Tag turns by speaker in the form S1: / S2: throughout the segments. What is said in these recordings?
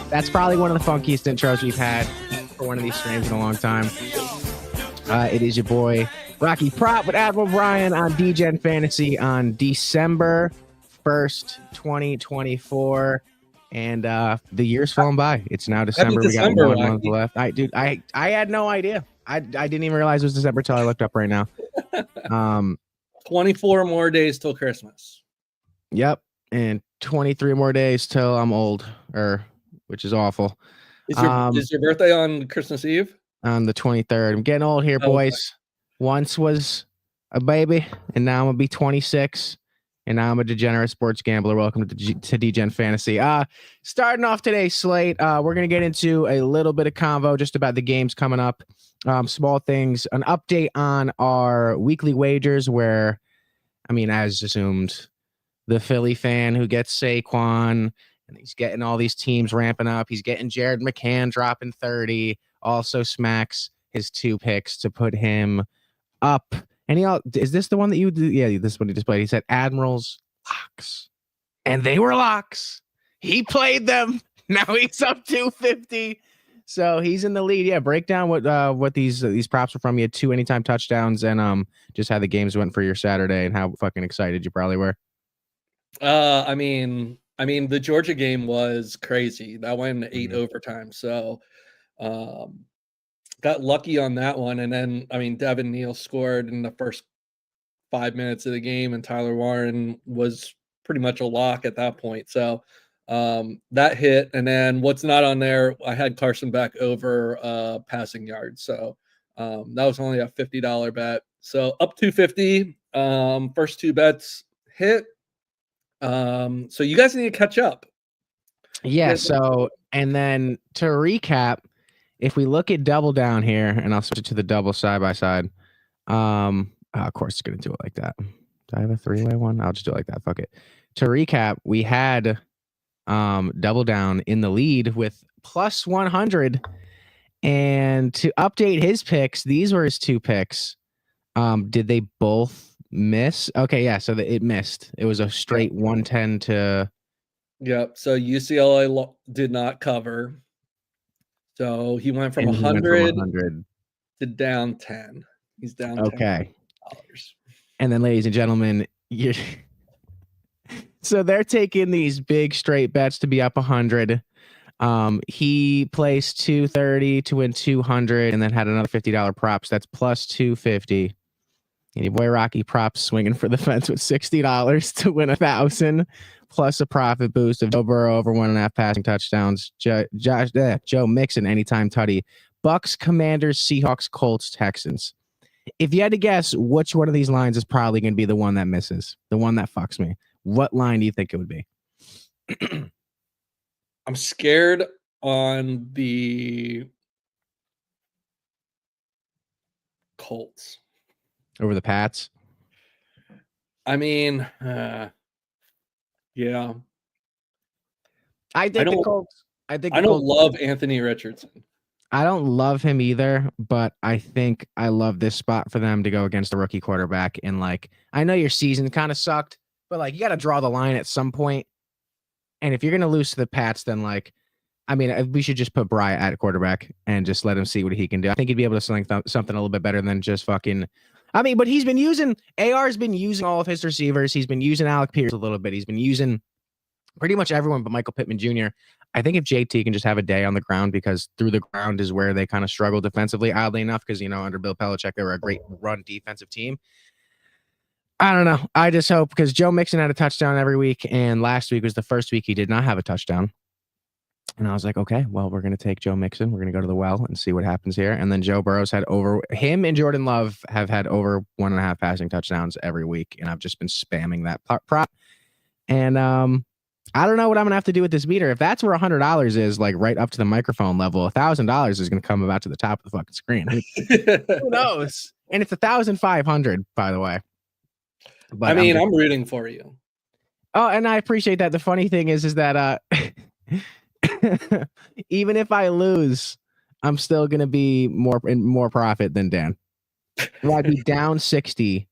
S1: That's probably one of the funkiest intros we've had for one of these streams in a long time. It is your boy Rocky Prop with Admiral Brian on Degen Fantasy on December 1st, 2024. And the year's flown by. It's now December. We got 1 month left. I had no idea. I didn't even realize it was December till I looked up right now.
S2: 24 more days till Christmas.
S1: Yep. And 23 more days till I'm old, which is awful.
S2: Is your birthday on Christmas Eve?
S1: On the 23rd. I'm getting old here, boys. Okay. Once was a baby, and now I'm going to be 26. And now I'm a degenerate sports gambler. Welcome to Degen Fantasy. Starting off today's slate, we're going to get into a little bit of convo just about the games coming up. Small things, an update on our weekly wagers where, as assumed, the Philly fan who gets Saquon, and he's getting all these teams ramping up. He's getting Jared McCann dropping 30, also smacks his 2 picks to put him up. And is this the one that you did? Yeah, this one he displayed. He said Admirals locks. And they were locks. He played them. Now he's up 250. So he's in the lead. Yeah, break down what these props were from. You had 2 anytime touchdowns and just how the games went for your Saturday and how fucking excited you probably were.
S2: The Georgia game was crazy. That went 8 overtime. So got lucky on that one. And then, Devin Neal scored in the first 5 minutes of the game, and Tyler Warren was pretty much a lock at that point. So that hit. And then what's not on there, I had Carson Beck over passing yards. So that was only a $50 bet. So up 250, first 2 bets hit. So you guys need to catch up.
S1: Yeah. So, and then to recap, if we look at double down here, and I'll switch it to the double side by side. Of course, it's going to do it like that. Do I have a 3-way one? I'll just do it like that. Fuck it. To recap, we had double down in the lead with plus 100. And to update his picks, these were his 2 picks. Did they both miss? Okay, yeah. So it missed. It was a straight 110 to.
S2: Yep. So UCLA did not cover. So he went from 100 to down 10. He's down
S1: okay.
S2: $10.
S1: And then, ladies and gentlemen, so they're taking these big straight bets to be up 100. He placed 230 to win 200, and then had another $50 props. That's plus 250. And your boy Rocky Props swinging for the fence with $60 to win 1,000, plus a profit boost of Joe Burrow over 1.5 passing touchdowns. Joe Mixon anytime tutty. Bucks, Commanders, Seahawks, Colts, Texans. If you had to guess which one of these lines is probably going to be the one that misses, the one that fucks me, what line do you think it would be?
S2: I'm scared on the Colts.
S1: Over the Pats?
S2: Yeah.
S1: I think the Colts. I
S2: don't love Anthony Richardson.
S1: I don't love him either, but I think I love this spot for them to go against a rookie quarterback. And I know your season kind of sucked, but you got to draw the line at some point. And if you're going to lose to the Pats, then we should just put Bry at quarterback and just let him see what he can do. I think he'd be able to sling something a little bit better than just fucking. But he's been using AR's been using all of his receivers. He's been using Alec Pierce a little bit. He's been using pretty much everyone but Michael Pittman Jr. I think if JT can just have a day on the ground, because through the ground is where they kind of struggle defensively, oddly enough, because, under Bill Belichick, they were a great run defensive team. I don't know. I just hope, because Joe Mixon had a touchdown every week, and last week was the first week he did not have a touchdown. And I was like, okay, well, we're going to take Joe Mixon. We're going to go to the well and see what happens here. And then Joe Burrow's him and Jordan Love have had over 1.5 passing touchdowns every week. And I've just been spamming that prop. And I don't know what I'm going to have to do with this meter. If that's where $100 is, like right up to the microphone level, $1,000 is going to come about to the top of the fucking screen. Who knows? And it's 1,500, by the way. But
S2: I'm rooting for you.
S1: Oh, and I appreciate that. The funny thing is that even if I lose, I'm still gonna be more profit than Dan. Well, I'd be down 60,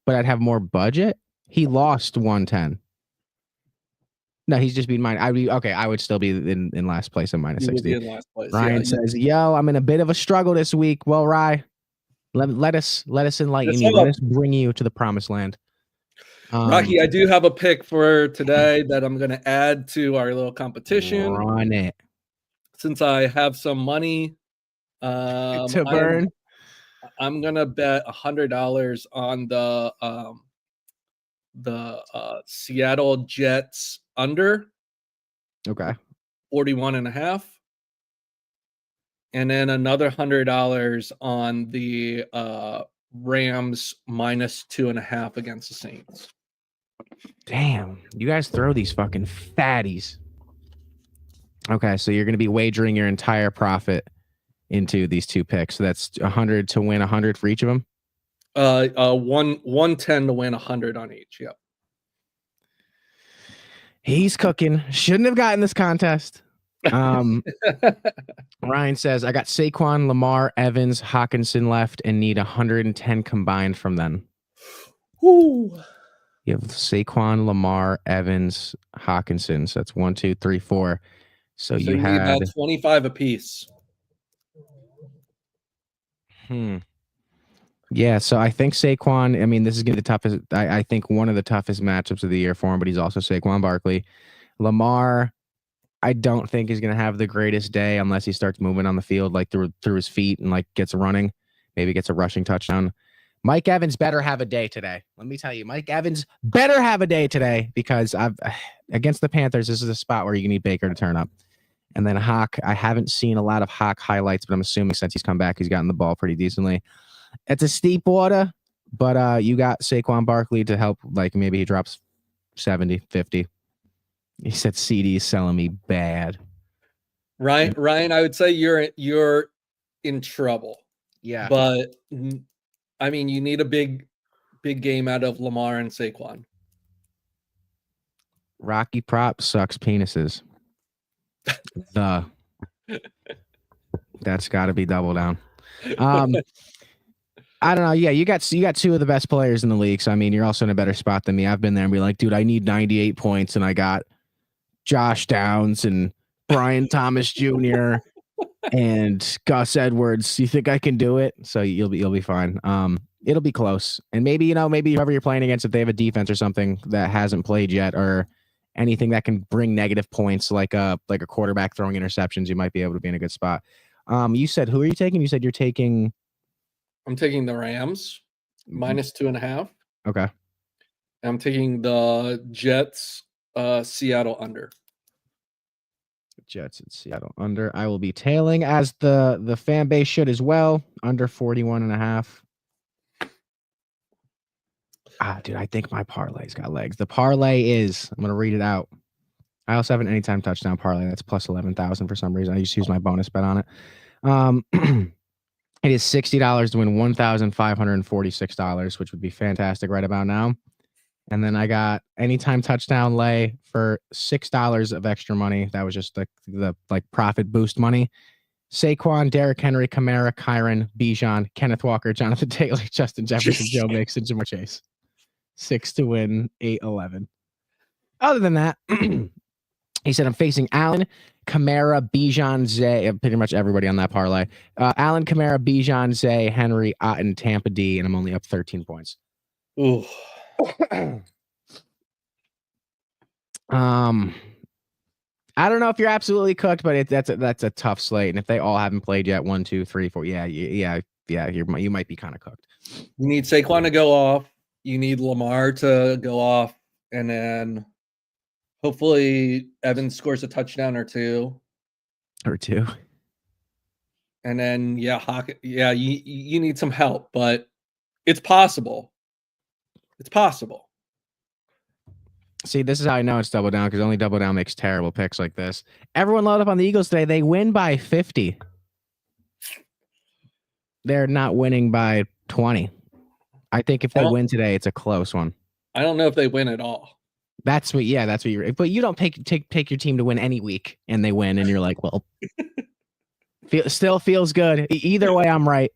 S1: but I'd have more budget. He lost 110. No, he's just being mine. I would still be in last place in minus 60.
S2: In last place.
S1: Ryan says, "Yo, I'm in a bit of a struggle this week." Well, Rye, let us enlighten you. Let us bring you to the promised land.
S2: Rocky, I do have a pick for today that I'm going to add to our little competition.
S1: Run it.
S2: Since I have some money
S1: to burn,
S2: I'm going to bet $100 on the Seattle Jets under.
S1: Okay.
S2: 41.5. And then another $100 on the Rams minus 2.5 against the Saints.
S1: Damn, you guys throw these fucking fatties. Okay, so you're going to be wagering your entire profit into these two picks. So that's 100 to win 100 for each of them.
S2: 110 to win 100 on each. Yep.
S1: He's cooking. Shouldn't have gotten this contest. Ryan says, I got Saquon, Lamar, Evans, Hawkinson left and need 110 combined from them.
S2: Woo.
S1: You have Saquon, Lamar, Evans, Hawkinson. So that's 1, 2, 3, 4. So you
S2: need about 25 apiece.
S1: Yeah, so I think Saquon, this is going to be the toughest. I think one of the toughest matchups of the year for him, but he's also Saquon Barkley. Lamar, I don't think he's going to have the greatest day unless he starts moving on the field, like through his feet and like gets running, maybe gets a rushing touchdown. Mike Evans better have a day today. Let me tell you, Mike Evans better have a day today, because against the Panthers, this is a spot where you need Baker to turn up. And then Hawk, I haven't seen a lot of Hawk highlights, but I'm assuming since he's come back, he's gotten the ball pretty decently. It's a steep order, but you got Saquon Barkley to help. Like maybe he drops 70, 50. He said CD is selling me bad.
S2: Ryan, I would say you're in trouble.
S1: Yeah.
S2: But you need a big game out of Lamar and Saquon.
S1: Rocky Prop sucks penises. That's got to be double down. I don't know. Yeah, you got two of the best players in the league. So you're also in a better spot than me. I've been there and be like, dude, I need 98 points, and I got Josh Downs and Brian Thomas Jr. and Gus Edwards. You think I can do it? So you'll be fine. It'll be close, and maybe whoever you're playing against, if they have a defense or something that hasn't played yet, or anything that can bring negative points, like a quarterback throwing interceptions, you might be able to be in a good spot. You said, who are you taking? You said you're taking.
S2: I'm taking the Rams minus 2.5.
S1: Okay.
S2: I'm taking the Jets, Seattle under.
S1: Jets at Seattle under. I will be tailing, as the fan base should as well, under 41.5. Dude, I think my parlay's got legs. The parlay is, I'm going to read it out. I also have an anytime touchdown parlay that's plus 11,000 for some reason. I just use my bonus bet on it. It is $60 to win $1,546, which would be fantastic right about now. And then I got anytime touchdown lay for $6 of extra money. That was just the profit boost money. Saquon, Derrick Henry, Kamara, Kyron, Bijan, Kenneth Walker, Jonathan Taylor, Justin Jefferson, Joe Mixon, Jamar Chase. 6 to win 8-11. Other than that, he said, I'm facing Allen, Kamara, Bijan, Zay, pretty much everybody on that parlay. Allen, Kamara, Bijan, Zay, Henry, Otten, Tampa D, and I'm only up 13 points.
S2: Ooh.
S1: I I don't know if you're absolutely cooked, but that's a tough slate. And if they all haven't played yet, 1, 2, 3, 4, yeah, you might be kind of cooked.
S2: You need Saquon to go off. You need Lamar to go off, and then hopefully Evans scores a touchdown or two. And then you need some help, but it's possible. It's possible.
S1: See, this is how I know it's double down, because only double down makes terrible picks like this. Everyone load up on the Eagles today. They win by 50. They're not winning by 20. I think if they win today, it's a close one.
S2: I don't know if they win at all.
S1: That's what you're. But you don't take your team to win any week, and they win, and you're like, well, still feels good. Either way, I'm right.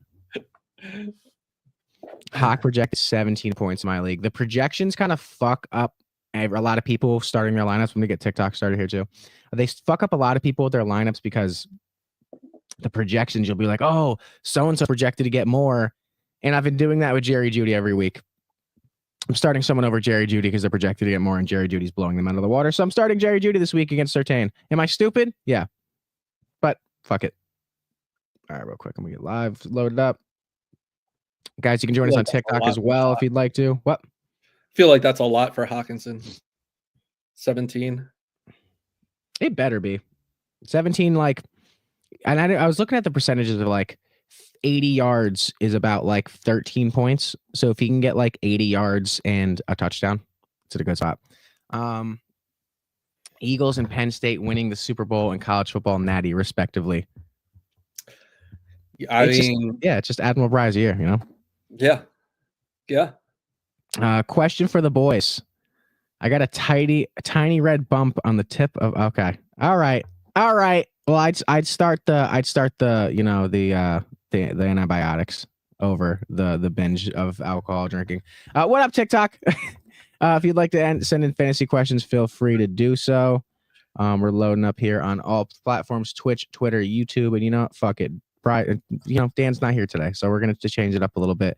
S1: Hawk projected 17 points in my league. The projections kind of fuck up a lot of people starting their lineups. When we get TikTok started here too, they fuck up a lot of people with their lineups because the projections, you'll be like, oh, so-and-so projected to get more. And I've been doing that with Jerry Jeudy every week. I'm starting someone over Jerry Jeudy because they're projected to get more, and Jerry Judy's blowing them out of the water. So I'm starting Jerry Jeudy this week against Surtain. Am I stupid? Yeah. But fuck it. All right, real quick. I'm going to get live loaded up. Guys, you can join us on TikTok as well if you'd like to. What?
S2: I feel like that's a lot for Hawkinson. 17.
S1: It better be. 17, like, and I was looking at the percentages of like 80 yards is about like 13 points. So if he can get like 80 yards and a touchdown, it's at a good spot. Eagles and Penn State winning the Super Bowl and college football natty, respectively. It's just Admiral Bry's year, you know?
S2: Yeah.
S1: Question for the boys. I got a tiny red bump on the tip of. Okay. All right. Well, I'd start the you know the antibiotics over the binge of alcohol drinking. What up, TikTok? If you'd like to send in fantasy questions, feel free to do so. We're loading up here on all platforms: Twitch, Twitter, YouTube, and you know, fuck it. Dan's not here today, so we're gonna just change it up a little bit.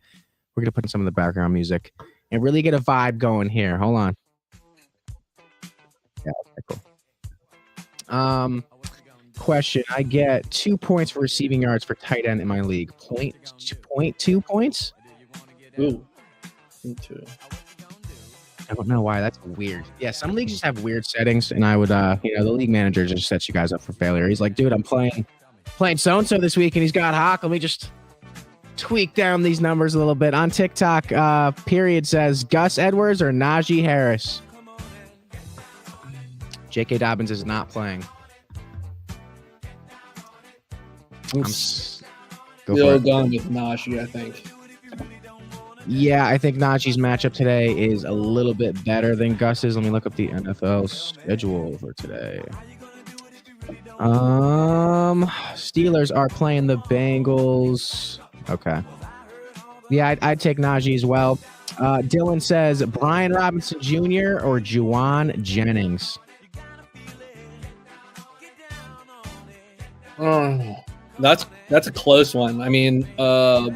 S1: We're gonna put in some of the background music and really get a vibe going here. Hold on. Yeah, okay, cool. Question: I get 2 points for receiving yards for tight end in my league. 2 points.
S2: Ooh. Me too.
S1: I don't know why. That's weird. Yeah, some leagues just have weird settings, and I would, the league manager just sets you guys up for failure. He's like, dude, I'm playing so-and-so this week, and he's got Hawk. Let me just tweak down these numbers a little bit. On TikTok, period says Gus Edwards or Najee Harris. J.K. Dobbins is not playing.
S2: I'm still going with Najee, I think.
S1: Yeah, I think Najee's matchup today is a little bit better than Gus's. Let me look up the NFL schedule for today. Steelers are playing the Bengals. Okay. Yeah, I'd take Najee as well. Dylan says Brian Robinson Jr. or Juwan Jennings.
S2: That's a close one. I mean, I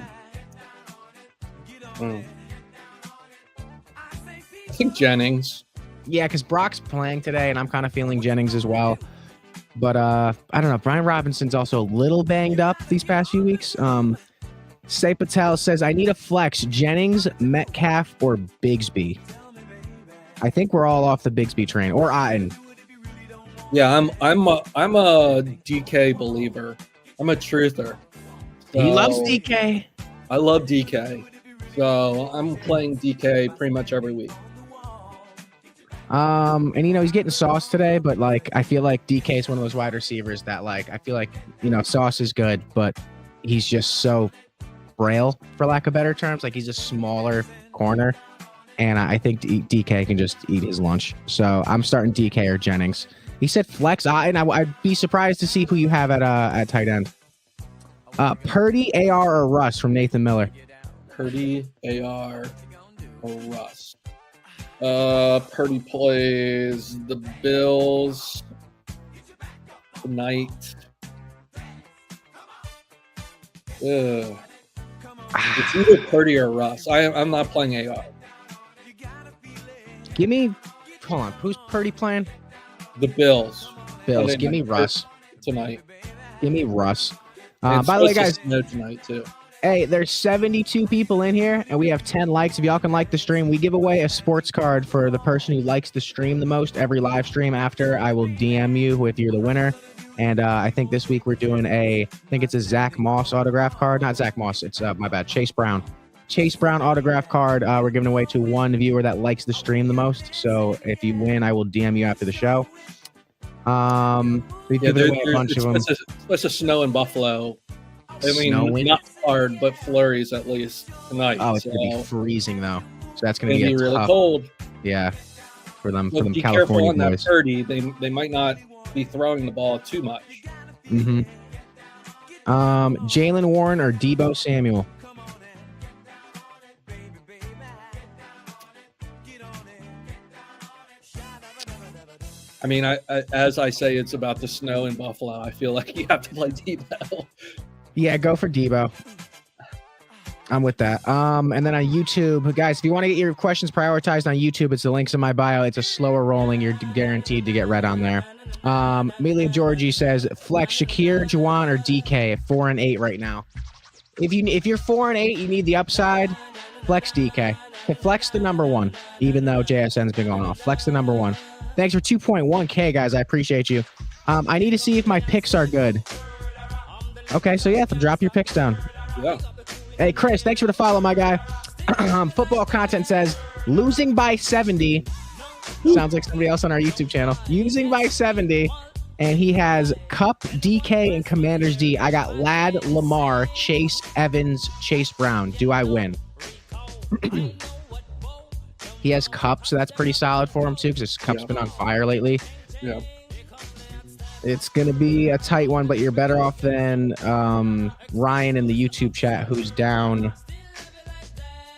S2: think Jennings.
S1: Yeah, because Brock's playing today, and I'm kind of feeling Jennings as well. But I don't know. Brian Robinson's also a little banged up these past few weeks. Say Patel says, I need a flex. Jennings, Metcalf, or Bigsby. I think we're all off the Bigsby train. Or Otten.
S2: Yeah, I'm a DK believer. I'm a truther.
S1: So he loves DK.
S2: I love DK. So I'm playing DK pretty much every week.
S1: And he's getting Sauce today, but like I feel like DK is one of those wide receivers that like I feel like Sauce is good, but he's just so frail, for lack of better terms. Like he's a smaller corner, and I think DK can just eat his lunch. So I'm starting DK or Jennings. He said flex, and I'd be surprised to see who you have at tight end. Purdy, AR, or Russ from Nathan Miller.
S2: Purdy, AR, or Russ. Purdy plays the Bills tonight. It's either Purdy or Russ. I'm not playing AR.
S1: Hold on. Who's Purdy playing?
S2: The Bills.
S1: Bills. Give me Russ
S2: tonight.
S1: Give me Russ. By the way, guys,
S2: snow tonight too.
S1: Hey, there's 72 people in here, and we have 10 likes. If y'all can like the stream, we give away a sports card for the person who likes the stream the most. Every live stream after, I will DM you if you're the winner. And I think this week we're doing it's a Zach Moss autograph card. Not Zach Moss. It's, my bad, Chase Brown. Chase Brown autograph card. We're giving away to one viewer that likes the stream the most. So if you win, I will DM you after the show. We've given away a bunch of them.
S2: It's supposed to snow in Buffalo. I mean, not hard, but flurries at least tonight.
S1: Oh, it's going to be freezing, though. So that's going to be
S2: really cold.
S1: Yeah, for them
S2: Be
S1: California
S2: careful on
S1: boys.
S2: that 30. They might not be throwing the ball too much.
S1: Mm-hmm. Jalen Warren or Deebo Samuel?
S2: I mean, as I say, it's about to snow in Buffalo. I feel like you have to play Deebo.
S1: Yeah, go for Deebo. I'm with that. And then on YouTube, guys, if you want to get your questions prioritized on YouTube, it's the links in my bio. It's a slower rolling. You're guaranteed to get read on there. Amelia Georgie says, flex Shakir, Juwan, or DK at 4 and 8 right now. If you're 4 and 8, you need the upside. Flex DK. Flex the number one, even though JSN's been going off. Flex the number one. Thanks for 2.1K, guys. I appreciate you. I need to see if my picks are good. Okay, so yeah, drop your picks down.
S2: Yeah.
S1: Hey, Chris, thanks for the follow, my guy. Football content says, losing by 70. Sounds like somebody else on our YouTube channel. Losing by 70. And he has Cup, DK, and Commanders D. I got Ladd, Lamar, Chase, Evans, Chase Brown. Do I win? He has Cup, so that's pretty solid for him, too, because his Cup's been on fire lately.
S2: Yeah.
S1: It's going to be a tight one, but you're better off than Ryan in the YouTube chat, who's down.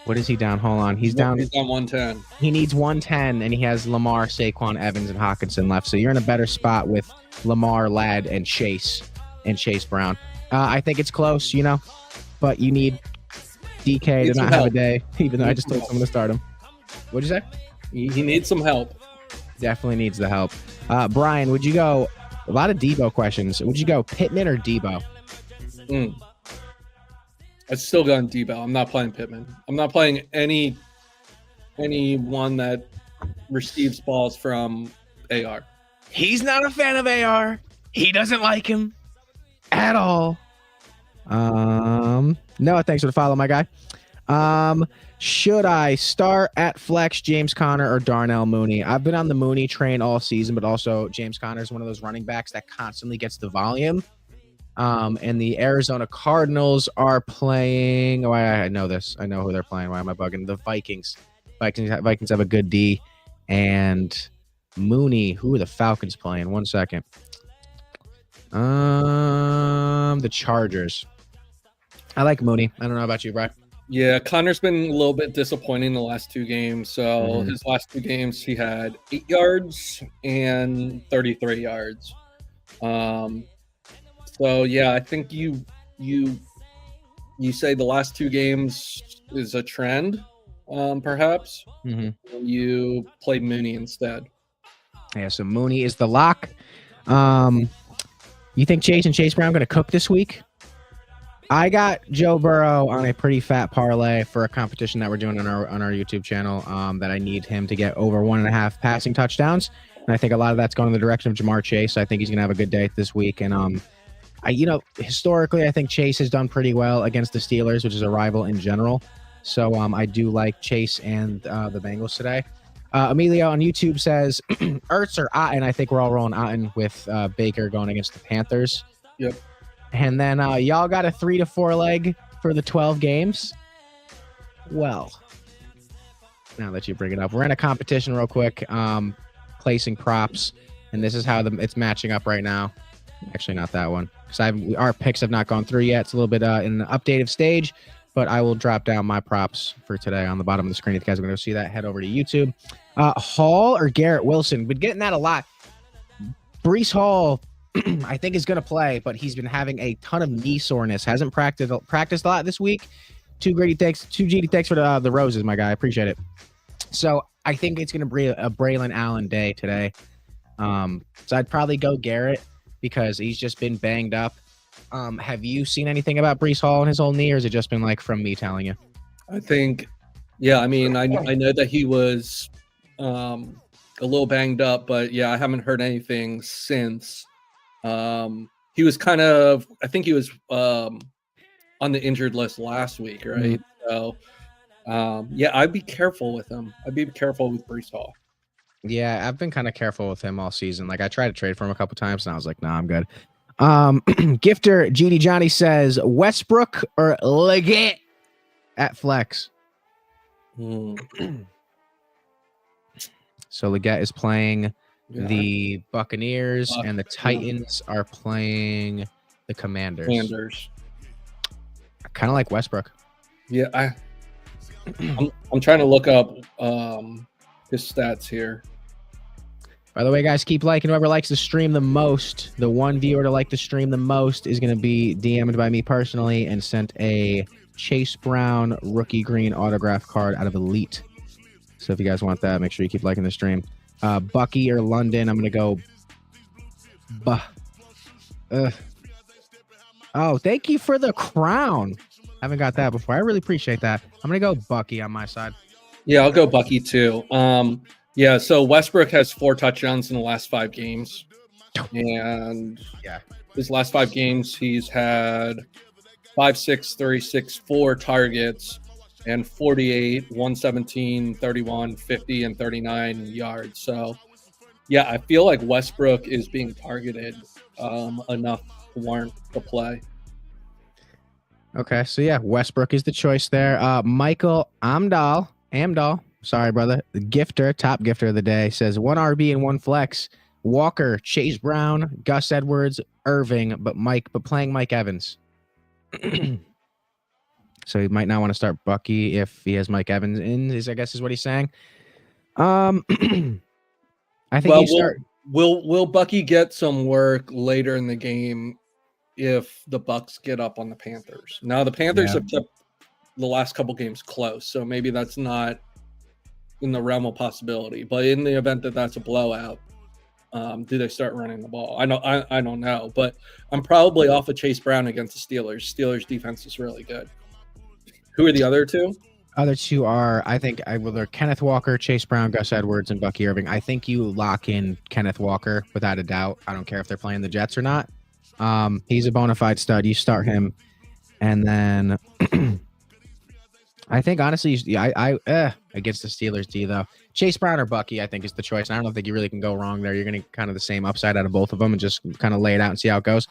S1: What is he down? Hold on. He's down
S2: 110.
S1: He needs 110, and he has Lamar, Saquon, Evans, and Hawkinson left. So you're in a better spot with Lamar, Ladd, and Chase Brown. I think it's close, but you need DK to not have a day, even though I just told someone to start him. What'd you say?
S2: He needs some help.
S1: Definitely needs the help. Brian, would you go... A lot of Deebo questions. Would you go Pittman or Deebo?
S2: I've still gone Deebo. I'm not playing Pittman. I'm not playing anyone that receives balls from AR.
S1: He's not a fan of AR. He doesn't like him at all. Noah, thanks for the follow, my guy. Should I start at flex James Conner or Darnell Mooney? I've been on the Mooney train all season, but also James Conner is one of those running backs that constantly gets the volume. And the Arizona Cardinals are playing. Oh, I know this. I know who they're playing. Why am I bugging? The Vikings. Vikings have a good D. And Mooney. Who are the Falcons playing? 1 second. The Chargers. I like Mooney. I don't know about you, Brian.
S2: Yeah, Connor's been a little bit disappointing the last two games. So his last two games, he had 8 yards and 33 yards. So yeah, I think you say the last two games is a trend, perhaps. You play Mooney instead.
S1: Yeah, so Mooney is the lock. You think Chase Brown going to cook this week? I got Joe Burrow on a pretty fat parlay for a competition that we're doing on our YouTube channel that I need him to get over 1.5 passing touchdowns. And I think a lot of that's going in the direction of Jamar Chase. I think he's going to have a good day this week. And, historically, I think Chase has done pretty well against the Steelers, which is a rival in general. So I do like Chase and the Bengals today. Emilio on YouTube says, Ertz or Otten. I think we're all rolling Otten with Baker going against the Panthers.
S2: Yep.
S1: And then y'all got a 3 to 4 leg for the 12 games. Well, now that you bring it up, we're in a competition real quick, placing props, and this is how it's matching up right now. Actually, not that one, because our picks have not gone through yet. It's a little bit in an updated stage, but I will drop down my props for today on the bottom of the screen. If you guys are going to see that, head over to YouTube. Hall or Garrett Wilson? Been getting that a lot. Breece Hall, I think, is going to play, but he's been having a ton of knee soreness. Hasn't practiced a lot this week. Two GD thanks for the roses, my guy. I appreciate it. So I think it's going to be a Braylon Allen day today. So I'd probably go Garrett because he's just been banged up. Have you seen anything about Breece Hall and his whole knee, or has it just been like from me telling you?
S2: I think, yeah, I mean, I know that he was a little banged up, but yeah, I haven't heard anything since. He was I think he was on the injured list last week, right? So, yeah, I'd be careful with him. I'd be careful with Breece Hall.
S1: Yeah, I've been kind of careful with him all season. Like I tried to trade for him a couple times, and I was like, "Nah, I'm good." Gifter GD Johnny says Westbrook or Leggett at flex. So Leggett is playing the Buccaneers, and the Titans are playing the Commanders. I kind of like Westbrook.
S2: Yeah, I'm trying to look up his stats here.
S1: By the way, guys, keep liking whoever likes the stream the most. The one viewer to like the stream the most is going to be DM'd by me personally and sent a Chase Brown rookie green autograph card out of Elite. So if you guys want that, make sure you keep liking the stream. Bucky or London, I'm going to go. Oh, thank you for the crown. I haven't got that before. I really appreciate that. I'm going to go Bucky on my side.
S2: Yeah, I'll go Bucky too. Yeah, so Westbrook has 4 touchdowns in the last 5 games. And his last 5 games, he's had 5, 6, 36, 4 targets and 48, 117, 31, 50, and 39 yards. So, yeah, I feel like Westbrook is being targeted enough to warrant the play.
S1: Okay, so yeah, Westbrook is the choice there. Michael Amdahl, sorry, brother. The gifter, top gifter of the day, says 1 RB and 1 flex. Walker, Chase Brown, Gus Edwards, Irving, but playing Mike Evans. So he might not want to start Bucky if he has Mike Evans in, I guess is what he's saying. I think
S2: will Bucky get some work later in the game if the Bucks get up on the Panthers? Now the Panthers have kept the last couple games close, so maybe that's not in the realm of possibility. But in the event that that's a blowout, do they start running the ball? I don't know, but I'm probably off of Chase Brown against the Steelers. Steelers defense is really good. Who are the other two?
S1: Other two are, I think, they're Kenneth Walker, Chase Brown, Gus Edwards, and Bucky Irving. I think you lock in Kenneth Walker without a doubt. I don't care if they're playing the Jets or not. He's a bona fide stud. You start him, and then I think honestly, against the Steelers D though, Chase Brown or Bucky, I think is the choice. And I don't think you really can go wrong there. You're going to kind of the same upside out of both of them, and just kind of lay it out and see how it goes.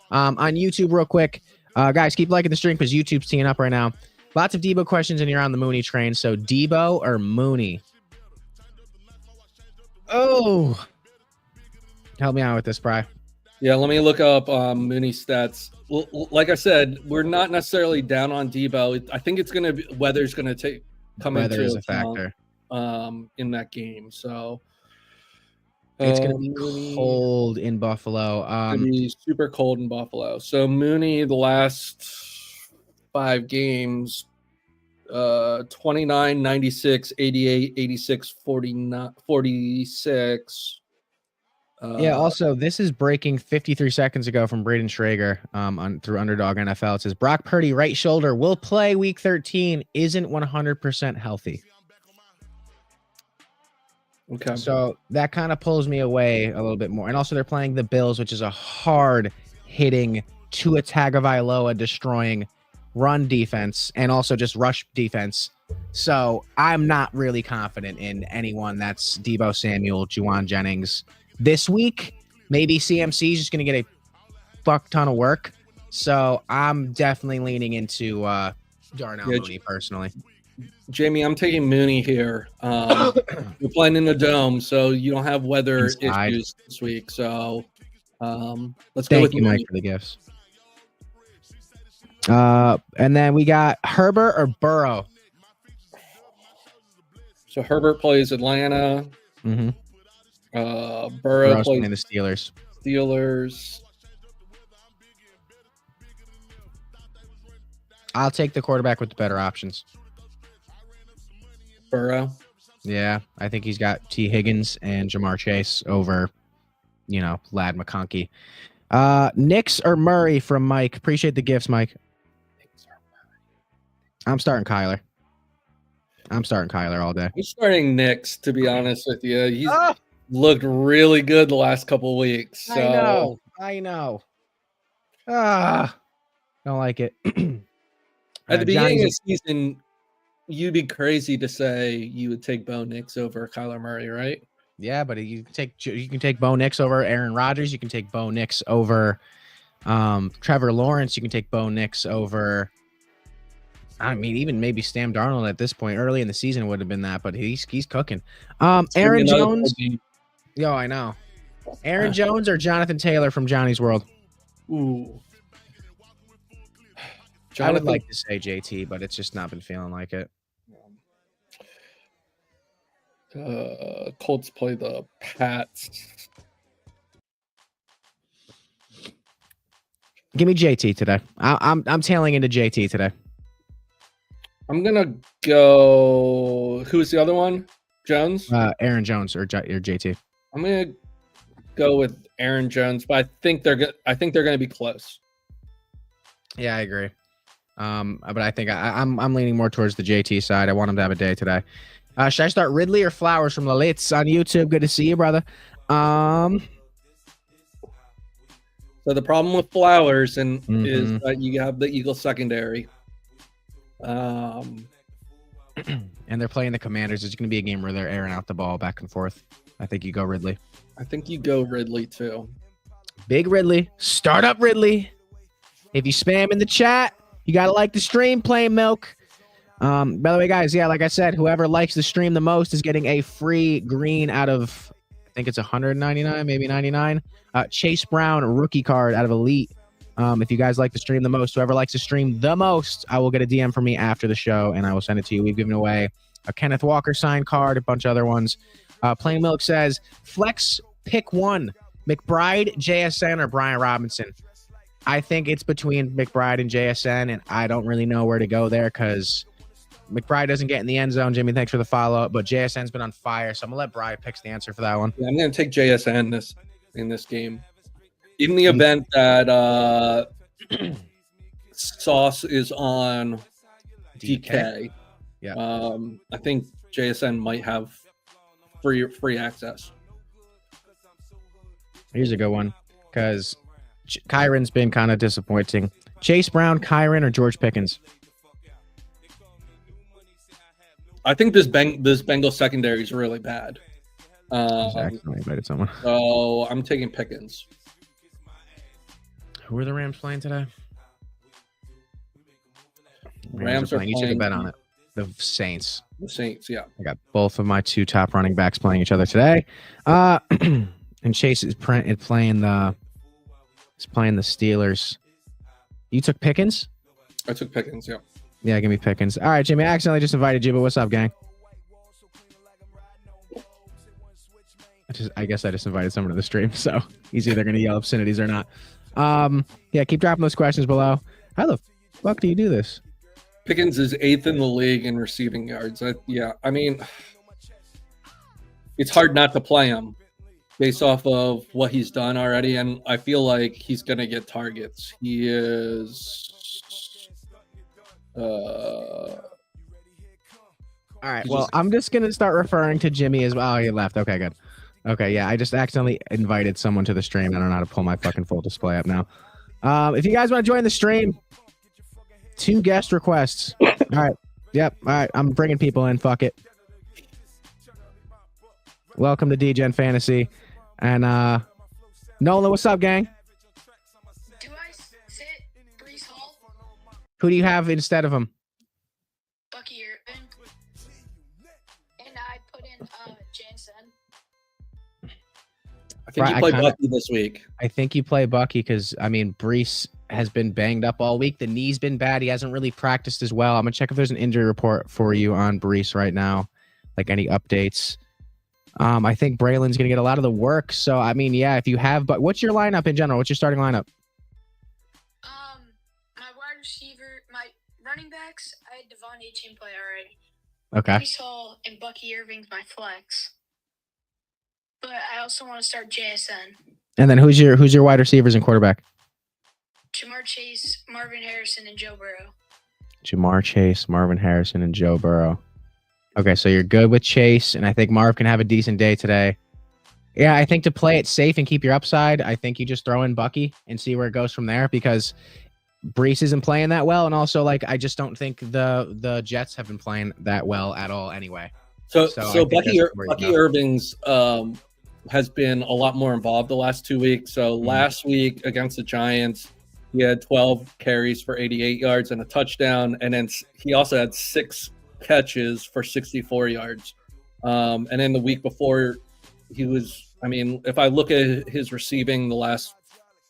S1: On YouTube, real quick, guys, keep liking the stream because YouTube's teeing up right now. Lots of Debo questions, and you're on the Mooney train. So Debo or Mooney? Oh, help me out with this, Bri.
S2: Yeah, let me look up Mooney stats. Like I said, we're not necessarily down on Debo. I think it's going to be weather's going to come into
S1: a factor
S2: in that game. So
S1: it's going to be cold in Buffalo.
S2: It's going to be super cold in Buffalo. So Mooney, the last 5 games, 29, 96, 88, 86, 49, 46.
S1: Also, this is breaking 53 seconds ago from Braden Schrager through Underdog NFL. It says Brock Purdy, right shoulder, will play week 13, isn't 100% healthy.
S2: Okay.
S1: So that kind of pulls me away a little bit more. And also they're playing the Bills, which is a hard-hitting Tua Tagovailoa destroying run defense and also just rush defense. So I'm not really confident in anyone that's Deebo Samuel, Juwan Jennings. This week, maybe CMC is just going to get a fuck ton of work. So I'm definitely leaning into Darnell Mooney personally.
S2: Jamie, I'm taking Mooney here. We're playing in the dome, so you don't have weather issues this week. So let's go with
S1: you, Mike, for the gifts. And then we got Herbert or Burrow.
S2: So Herbert plays Atlanta.
S1: Mm-hmm.
S2: Burrow plays
S1: the
S2: Steelers.
S1: I'll take the quarterback with the better options.
S2: Burrow.
S1: Yeah, I think he's got T. Higgins and Jamar Chase over, Lad McConkey. Knicks or Murray from Mike. Appreciate the gifts, Mike. I'm starting Kyler. I'm all day.
S2: I'm starting Knicks, to be honest with you. He's looked really good the last couple of weeks. So.
S1: I know. Don't like it.
S2: At the beginning of the season, you'd be crazy to say you would take Bo Nix over Kyler Murray, right?
S1: Yeah, but you can take Bo Nix over Aaron Rodgers. You can take Bo Nix over Trevor Lawrence. You can take Bo Nix over. I mean, even maybe Sam Darnold at this point. Early in the season would have been that, but he's cooking. Aaron Jones. Yo, I know. Aaron Jones or Jonathan Taylor from Johnny's World.
S2: Ooh.
S1: I would like to say JT, but it's just not been feeling like it.
S2: Colts play the Pats.
S1: Give me JT today. I'm tailing into JT today.
S2: I'm gonna go. Who's the other one? Jones.
S1: Aaron Jones or JT.
S2: I'm gonna go with Aaron Jones, but I think they're gonna be close.
S1: Yeah, I agree. But I think I'm leaning more towards the JT side. I want him to have a day today. Should I start Ridley or Flowers from Lalitz on YouTube? Good to see you, brother. So
S2: the problem with Flowers is that you have the Eagles secondary.
S1: And they're playing the Commanders. It's going to be a game where they're airing out the ball back and forth. I think you go Ridley.
S2: I think you go Ridley too.
S1: Big Ridley. Start up Ridley. If you spam in the chat, you got to like the stream, Plain Milk. By the way, guys, yeah, like I said, whoever likes the stream the most is getting a free green out of, I think it's 199, maybe 99. Chase Brown rookie card out of Elite. If you guys like the stream the most, whoever likes the stream the most, I will get a DM from me after the show, and I will send it to you. We've given away a Kenneth Walker signed card, a bunch of other ones. Plain Milk says, flex pick one, McBride, JSN, or Brian Robinson. I think it's between McBride and JSN, and I don't really know where to go there because McBride doesn't get in the end zone. Jimmy, thanks for the follow-up, but JSN's been on fire, so I'm going to let Bride pick the answer for that one.
S2: Yeah, I'm going to take JSN in this game. In the event that Sauce is on DK,
S1: yeah,
S2: I think JSN might have free access.
S1: Here's a good one because Kyron's been kind of disappointing. Chase Brown, Kyron, or George Pickens?
S2: I think this Bengal secondary is really bad.
S1: I invited someone.
S2: So I'm taking Pickens.
S1: Who are the Rams playing today?
S2: Rams are playing.
S1: You should have bet on it. The Saints.
S2: The Saints, yeah.
S1: I got both of my two top running backs playing each other today. And Chase is playing the Steelers. You took Pickens?
S2: I took Pickens, yeah.
S1: Yeah, give me Pickens. All right, Jimmy, I accidentally just invited you, but what's up, gang? I guess I just invited someone to the stream, so he's either going to yell obscenities or not. Yeah, keep dropping those questions below. How the fuck do you do this?
S2: Pickens is 8th in the league in receiving yards. I mean, it's hard not to play him based off of what he's done already, and I feel like he's going to get targets. He is...
S1: All right, well, I'm just going to start referring to Jimmy as well. Oh, he left. Okay, good. Okay, yeah, I just accidentally invited someone to the stream. I don't know how to pull my fucking full display up now. If you guys want to join the stream, 2 guest requests. All right. Yep. All right. I'm bringing people in. Fuck it. Welcome to Degen Fantasy. And Nolan, what's up, gang?
S3: Do I sit Brees Hall?
S1: Who do you have instead of him?
S3: Bucky Irvin. And I put in Jansen.
S2: I think you play Bucky this week.
S1: I think you play Bucky because, I mean, Brees has been banged up all week. The knee's been bad. He hasn't really practiced as well. I'm going to check if there's an injury report for you on Brees right now, like any updates. I think Braylon's going to get a lot of the work. So, I mean, yeah, if you have, but what's your lineup in general? What's your starting lineup?
S3: My wide receiver, my running backs, I had Devon 18 play already.
S1: Okay.
S3: Brees Hall and Bucky Irving's my flex. But I also want to start JSN.
S1: And then who's your wide receivers and quarterback?
S3: Jamar Chase, Marvin Harrison, and Joe Burrow.
S1: Jamar Chase, Marvin Harrison, and Joe Burrow. Okay, so you're good with Chase, and I think Marv can have a decent day today. Yeah, I think to play it safe and keep your upside, I think you just throw in Bucky and see where it goes from there because Brees isn't playing that well, and also like I just don't think the Jets have been playing that well at all anyway.
S2: So
S1: I think
S2: Bucky
S1: that's where you go.
S2: Irving's has been a lot more involved the last 2 weeks. So last week against the Giants, he had 12 carries for 88 yards and a touchdown, and then he also had 6 catches for 64 yards. And then the week before, he was. I mean, if I look at his receiving the last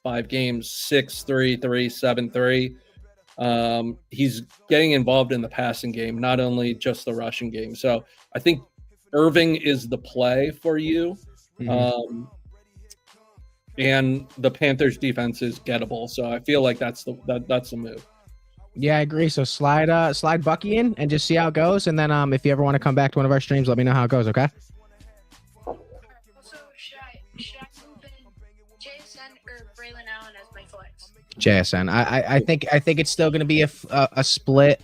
S2: 5 games, 6-3, 3-7-3. He's getting involved in the passing game, not only just the rushing game. So I think Irving is the play for you. And the Panthers defense is gettable. So I feel like that's the move.
S1: Yeah, I agree. So slide Bucky in and just see how it goes. And then if you ever want to come back to one of our streams, let me know how it goes, okay?
S3: Also, should I move in JSN or Braylon Allen as my flex?
S1: JSN. I think it's still going to be a split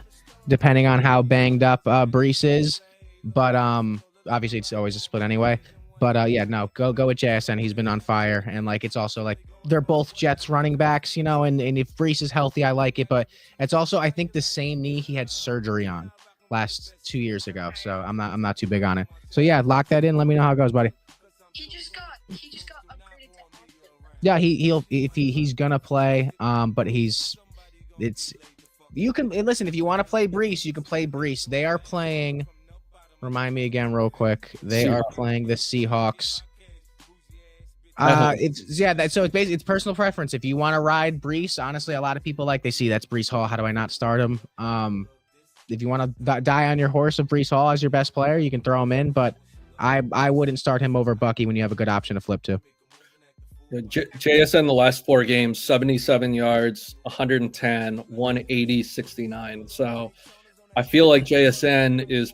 S1: depending on how banged up Brees is, but obviously it's always a split anyway. But yeah, no, go with JSN. He's been on fire, and like it's also like they're both Jets running backs, you know. And if Brees is healthy, I like it, but it's also I think the same knee he had surgery on last 2 years ago, so I'm not too big on it. So yeah, lock that in. Let me know how it goes, buddy.
S3: He just got upgraded to active.
S1: Yeah, he's gonna play. But you can listen if you want to play Brees, you can play Brees. They are playing. Remind me again, real quick. They are playing the Seahawks. So it's basically it's personal preference. If you want to ride Brees, honestly, a lot of people they see that's Brees Hall. How do I not start him? If you want to die on your horse of Brees Hall as your best player, you can throw him in. But I wouldn't start him over Bucky when you have a good option to flip to.
S2: JSN the last 4 games, 77 yards, 110, 180, 69. So I feel like JSN is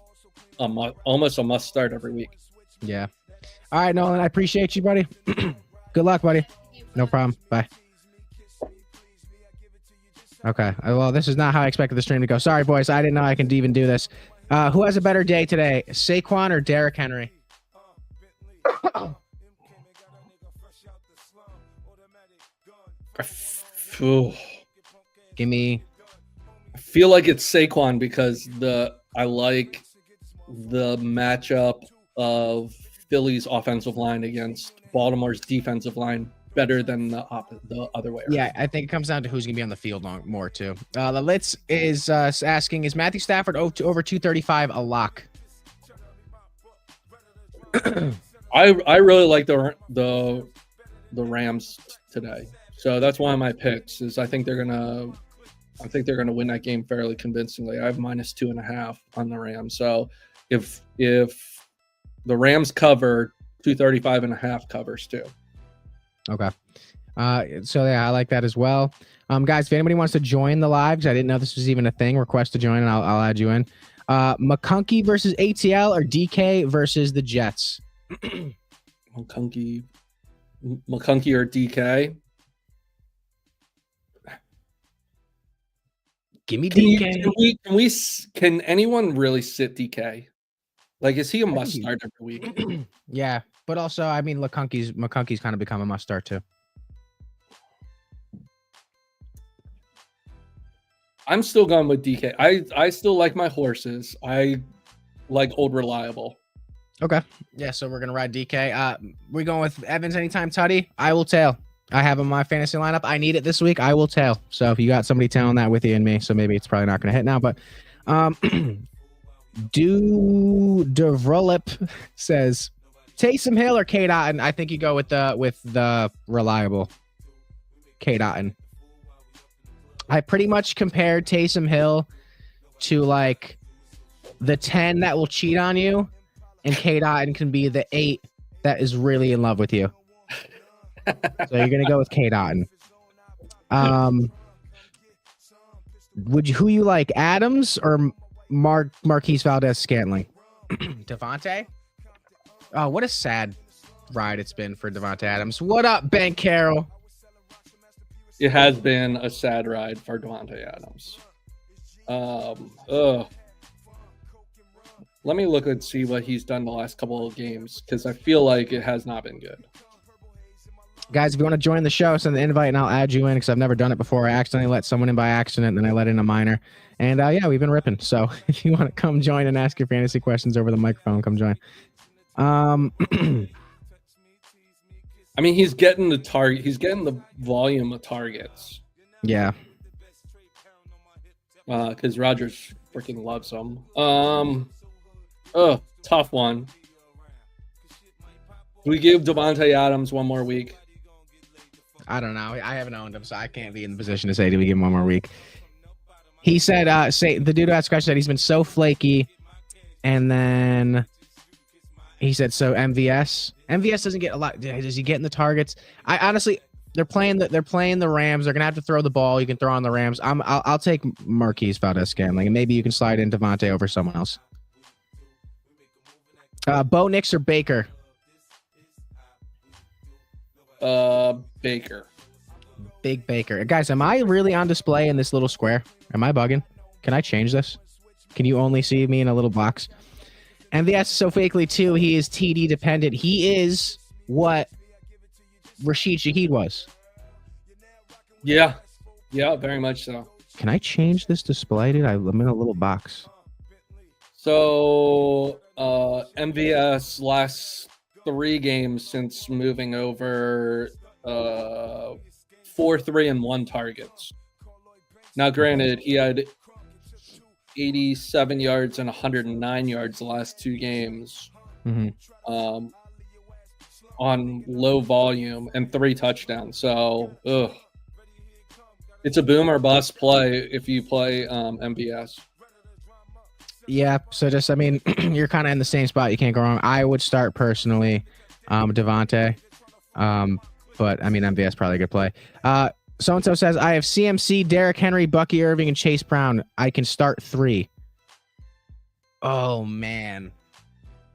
S2: almost a must start every week.
S1: Yeah. All right, Nolan, I appreciate you, buddy. Good luck, buddy. No problem. Bye. Okay. Well, this is not how I expected the stream to go. Sorry, boys. I didn't know I could even do this. Who has a better day today, Saquon or Derrick Henry? Give me.
S2: I feel like it's Saquon because I like the matchup of Philly's offensive line against Baltimore's defensive line better than the other way around.
S1: Yeah, I think it comes down to who's going to be on the field more, too. The Litz is asking, is Matthew Stafford over 235 a lock?
S2: I really like the Rams today. So that's one of my picks is I think they're going to win that game fairly convincingly. I have -2.5 on the Rams. So if the Rams cover, 235.5 covers too. Okay.
S1: So yeah, I like that as well. Guys, if anybody wants to join the live, because I didn't know this was even a thing, request to join and I'll add you in. McConkey versus ATL or DK versus the Jets?
S2: McConkey or DK?
S1: Give me DK.
S2: Can anyone really sit DK? Like, is he a must start every week?
S1: Yeah, but also, I mean, McConkey's kind of become a must start too.
S2: I'm still going with DK. I still like my horses. I like Old Reliable.
S1: Okay. Yeah, so we're gonna ride DK. We're going with Evans anytime, Tutty. I will tail. I have him in my fantasy lineup. I need it this week. I will tail. So if you got somebody tailing that with you and me, so maybe it's probably not going to hit now. But Devrolip says Taysom Hill or Kate Otten. I think you go with the reliable Kate Otten. I pretty much compared Taysom Hill to like the 10 that will cheat on you, and Kate Otten can be the 8 that is really in love with you. So you're gonna go with Kate Otten. Who you like, Adams or Marquise Valdez-Scantling. Devontae? Oh, what a sad ride it's been for Devontae Adams. What up, Ben Carroll?
S2: It has been a sad ride for Devontae Adams. Let me look and see what he's done the last couple of games, because I feel like it has not been good.
S1: Guys, if you want to join the show, send the invite and I'll add you in, because I've never done it before. I accidentally let someone in by accident, and then I let in a minor. And yeah, we've been ripping. So if you want to come join and ask your fantasy questions over the microphone, come join. I
S2: mean, he's getting the target. He's getting the volume of targets.
S1: Yeah.
S2: Because Rodgers freaking loves him. Tough one. We give Devontae Adams one more week.
S1: I don't know. I haven't owned him, so I can't be in the position to say, do we give him one more week? He said, the dude who asked the question said he's been so flaky. And then he said, so MVS doesn't get a lot. Does he get in the targets? I honestly, they're playing the Rams. They're gonna have to throw the ball. You can throw on the Rams. I'll take Marquise Valdez-Scantling, and maybe you can slide in Devontae over someone else. Bo Nix or Baker?
S2: Baker.
S1: Big Baker. Guys, am I really on display in this little square? Am I bugging? Can I change this? Can you only see me in a little box? MVS is so fakely too. He is TD dependent. He is what Rashid Shaheed was.
S2: Yeah, very much so.
S1: Can I change this display, dude? I'm in a little box.
S2: So MVS last 3 games since moving over, 4, 3, and 1 targets. Now, granted, he had 87 yards and 109 yards the last 2 games.
S1: Mm-hmm.
S2: On low volume and 3 touchdowns. So, it's a boom or bust play if you play MVS.
S1: Yeah, so just, I mean, you're kind of in the same spot. You can't go wrong. I would start personally Devontae. But, I mean, MVS probably a good play. So-and-so says, I have CMC, Derrick Henry, Bucky Irving, and Chase Brown. I can start 3. Oh, man.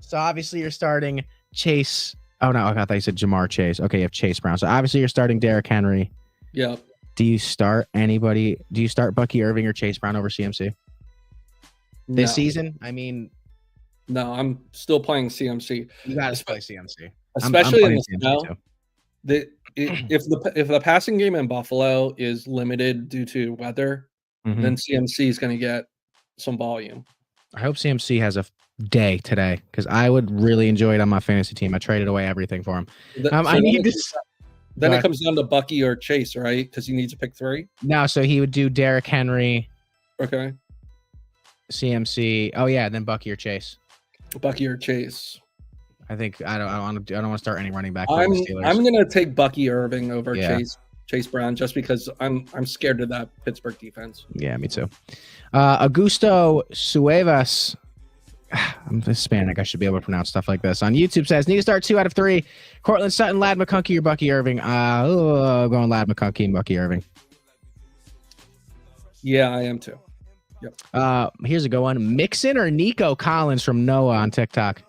S1: So, obviously, you're starting Chase. Oh, no, I thought you said Jamar Chase. Okay, you have Chase Brown. So, obviously, you're starting Derrick Henry.
S2: Yep.
S1: Do you start anybody? Do you start Bucky Irving or Chase Brown over CMC? This season? I mean...
S2: No, I'm still playing CMC.
S1: You got to play CMC.
S2: Especially in the snow. If the passing game in Buffalo is limited due to weather, then CMC is going to get some volume.
S1: I hope CMC has a day today, because I would really enjoy it on my fantasy team. I traded away everything for him. I need this.
S2: Then it comes down to Bucky or Chase, right? Because he needs to pick 3.
S1: No, so he would do Derrick Henry.
S2: Okay.
S1: CMC. Oh yeah, then Bucky or Chase.
S2: Bucky or Chase.
S1: I think I don't want to start any running back.
S2: I'm gonna take Bucky Irving over Chase Brown, just because I'm scared of that Pittsburgh defense.
S1: Yeah, me too. Augusto Suevas. I'm Hispanic. I should be able to pronounce stuff like this. On YouTube says, need to start 2 out of 3. Cortland Sutton, Lad McConkey, or Bucky Irving. Going Lad McConkey and Bucky Irving.
S2: Yeah, I am too. Yep.
S1: Here's a good one. Mixon or Nico Collins from Noah on TikTok?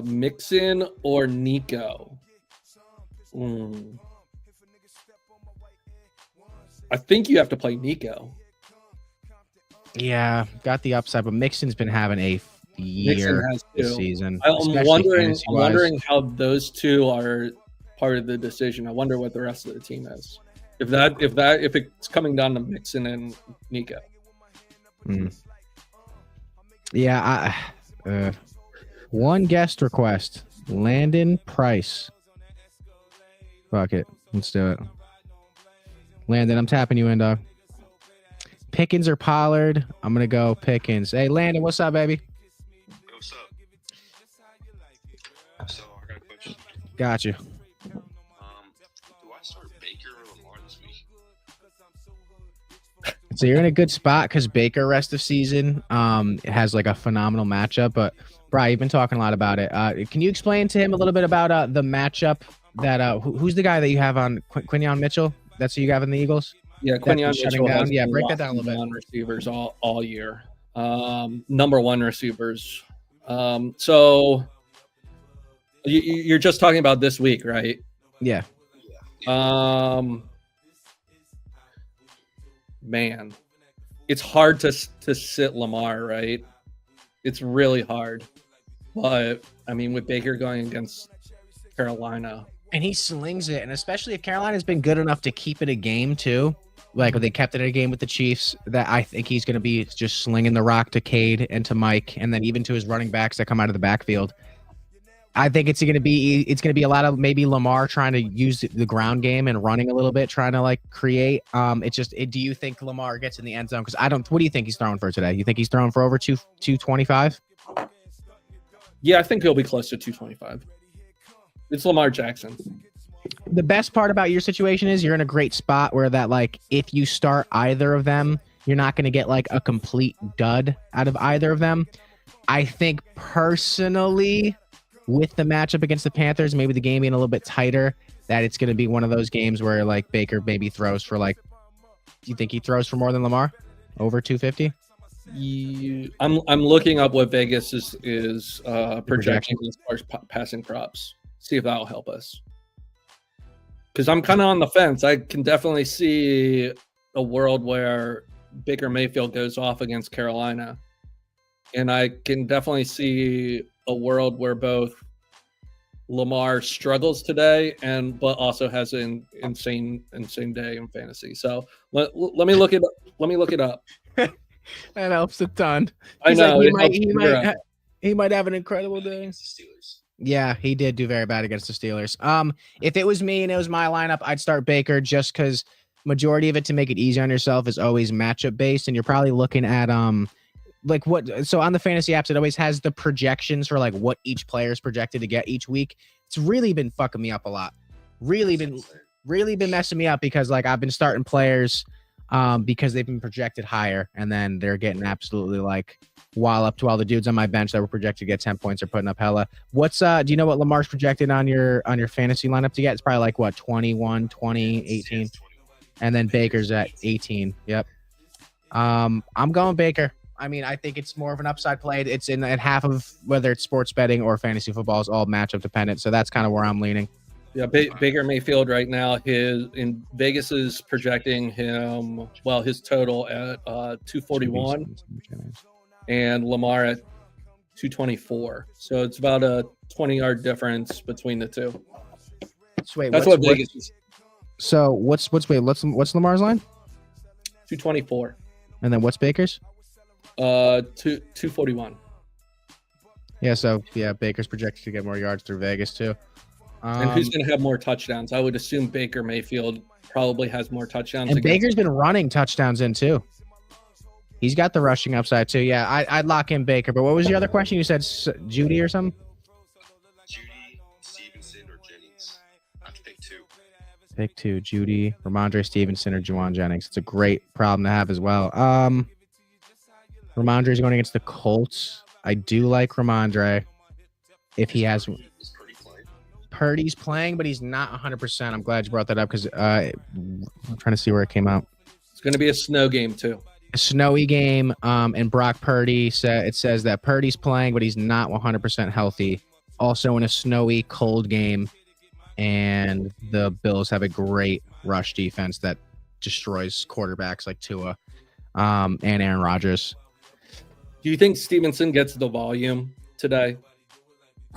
S2: Mixon or Nico? I think you have to play Nico.
S1: Yeah, got the upside, but Mixon's been having a year this season.
S2: I'm wondering how those 2 are part of the decision. I wonder what the rest of the team is. If it's coming down to Mixon and Nico.
S1: Yeah, one guest request. Landon Price. Fuck it. Let's do it. Landon, I'm tapping you in, dog. Pickens or Pollard? I'm going to go Pickens. Hey, Landon, what's up, baby?
S4: What's up? So, I got a question.
S1: Got you.
S4: Do I start Baker or Lamar this week?
S1: So you're in a good spot because Baker rest of season it has like a phenomenal matchup. But, Bri, you've been talking a lot about it. Can you explain to him a little bit about the matchup that who's the guy that you have on Quinion Mitchell? That's who you have in the Eagles?
S2: Yeah,
S1: that's been
S2: Quinion
S1: shutting
S2: Mitchell
S1: down.
S2: has
S1: Yeah,
S2: been
S1: break that down a
S2: locking
S1: little bit.
S2: down receivers all year. Number one receivers. So you're just talking about this week, right?
S1: Yeah.
S2: Man, it's hard to sit Lamar, right? It's really hard. But I mean, with Baker going against Carolina,
S1: And he slings it, and especially if Carolina's been good enough to keep it a game too. Like they kept it a game with the Chiefs, that I think he's going to be just slinging the rock to Cade and to Mike, and then even to his running backs that come out of the backfield. I think it's going to be a lot of maybe Lamar trying to use the ground game and running a little bit, trying to like create. Do you think Lamar gets in the end zone? Because I don't. What do you think he's throwing for today? You think he's throwing for over 225?
S2: Yeah, I think he'll be close to 225. It's Lamar Jackson.
S1: The best part about your situation is you're in a great spot where that, like, if you start either of them, you're not going to get like a complete dud out of either of them. I think personally, with the matchup against the Panthers, maybe the game being a little bit tighter, that it's going to be one of those games where like Baker maybe throws for like, do you think he throws for more than Lamar? Over 250?
S2: I'm looking up what Vegas is projecting as far as passing props. See if that'll help us. Because I'm kind of on the fence. I can definitely see a world where Baker Mayfield goes off against Carolina. And I can definitely see a world where both Lamar struggles today but also has an insane day in fantasy. So let me look it up. Let me look it up.
S1: That helps a ton.
S2: I know.
S1: Like, he might have an incredible day. Yeah, he did do very bad against the Steelers. If it was me and it was my lineup, I'd start Baker just because majority of it, to make it easy on yourself, is always matchup based, and you're probably looking at like what. So on the fantasy apps, it always has the projections for like what each player is projected to get each week. It's really been fucking me up a lot. Really been messing me up because like I've been starting players because they've been projected higher, and then they're getting absolutely like walloped, while the dudes on my bench that were projected to get 10 points are putting up hella. What's do you know what Lamar's projected on your fantasy lineup to get? It's probably like what, 21, 20, 18, and then Baker's at 18. Yep. I'm going Baker. I mean, I think it's more of an upside play. It's in half of whether it's sports betting or fantasy football is all matchup dependent, so that's kind of where I'm leaning.
S2: Yeah, Baker Mayfield right now, in Vegas is projecting him, well, his total at 241 and Lamar at 224. So it's about a 20-yard difference between the two.
S1: So wait,
S2: that's what Vegas is.
S1: So what's Lamar's line?
S2: 224.
S1: And then what's Baker's?
S2: 241.
S1: Yeah, so yeah, Baker's projected to get more yards through Vegas too.
S2: And who's going to have more touchdowns? I would assume Baker Mayfield probably has more touchdowns.
S1: And Baker's been running touchdowns in too. He's got the rushing upside too. Yeah, I'd lock in Baker. But what was the other question? You said Judy or something?
S4: Judy, Stevenson, or Jennings. I have to pick two.
S1: Pick two: Judy, Ramondre Stevenson, or Juwan Jennings. It's a great problem to have as well. Ramondre's going against the Colts. I do like Ramondre if he has. Purdy's playing, but he's not 100%. I'm glad you brought that up because I'm trying to see where it came out.
S2: It's going to be a snow game too.
S1: A snowy game, and Brock Purdy it says that Purdy's playing, but he's not 100% healthy. Also in a snowy, cold game, and the Bills have a great rush defense that destroys quarterbacks like Tua and Aaron Rodgers.
S2: Do you think Stevenson gets the volume today?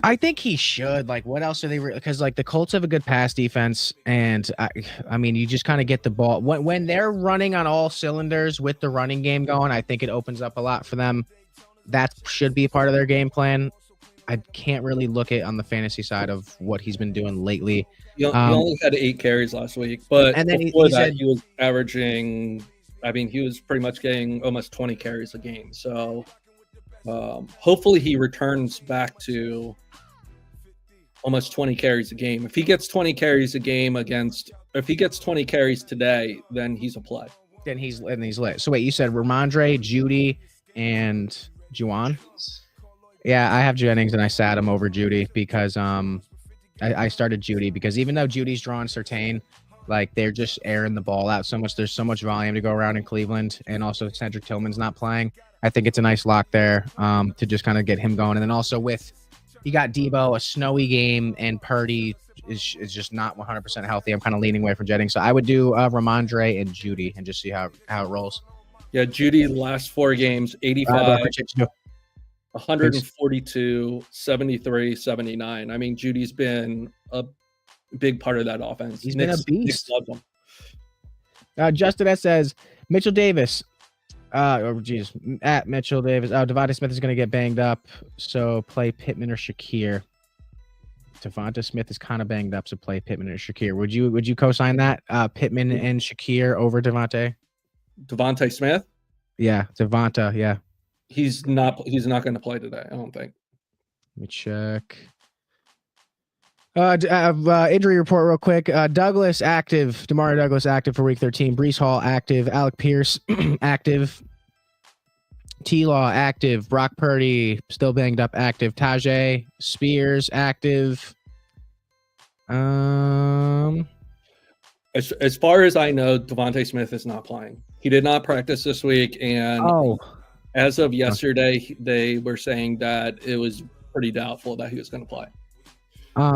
S1: I think he should. Like, what else are they? Because like the Colts have a good pass defense, and I mean, you just kind of get the ball when they're running on all cylinders with the running game going. I think it opens up a lot for them. That should be part of their game plan. I can't really look at on the fantasy side of what he's been doing lately.
S2: He only had 8 carries last week, but
S1: and then
S2: before that, he was averaging. I mean, he was pretty much getting almost 20 carries a game. So hopefully he returns back to almost 20 carries a game. If he gets 20 carries a game if he gets 20 carries today, then he's a play.
S1: Then he's lit. So wait, you said Ramondre, Judy, and Juwan? Yeah, I have Jennings and I sat him over Judy because I started Judy because even though Judy's drawn Surtain, Like they're just airing the ball out so much. There's so much volume to go around in Cleveland, and also Cedric Tillman's not playing. I think it's a nice lock there to just kind of get him going. And then also with you got Debo, a snowy game, and Purdy is just not 100% healthy. I'm kind of leaning away from Jennings. So I would do Ramondre and Judy and just see how it rolls.
S2: Yeah, Judy last 4 games, 85, 142, 73, 79. I mean, Judy's been a big part of that offense.
S1: He's been a beast. Justin S says Mitchell Davis. At Mitchell Davis. Devonta Smith is going to get banged up, so play Pittman or Shakir. Devonta Smith is kind of banged up, so play Pittman or Shakir. Would you co-sign that? Pittman and Shakir over Devonta?
S2: Devonta Smith?
S1: Yeah, Devonta. Yeah,
S2: he's not going to play today. I don't think.
S1: Let me check. Injury report real quick. Douglas active. Demario Douglas active for week 13. Breece Hall active. Alec Pierce active. T-Law active. Brock Purdy still banged up active. Tajay Spears active.
S2: As far as I know, Devonta Smith is not playing. He did not practice this week, and as of yesterday, they were saying that it was pretty doubtful that he was going to play.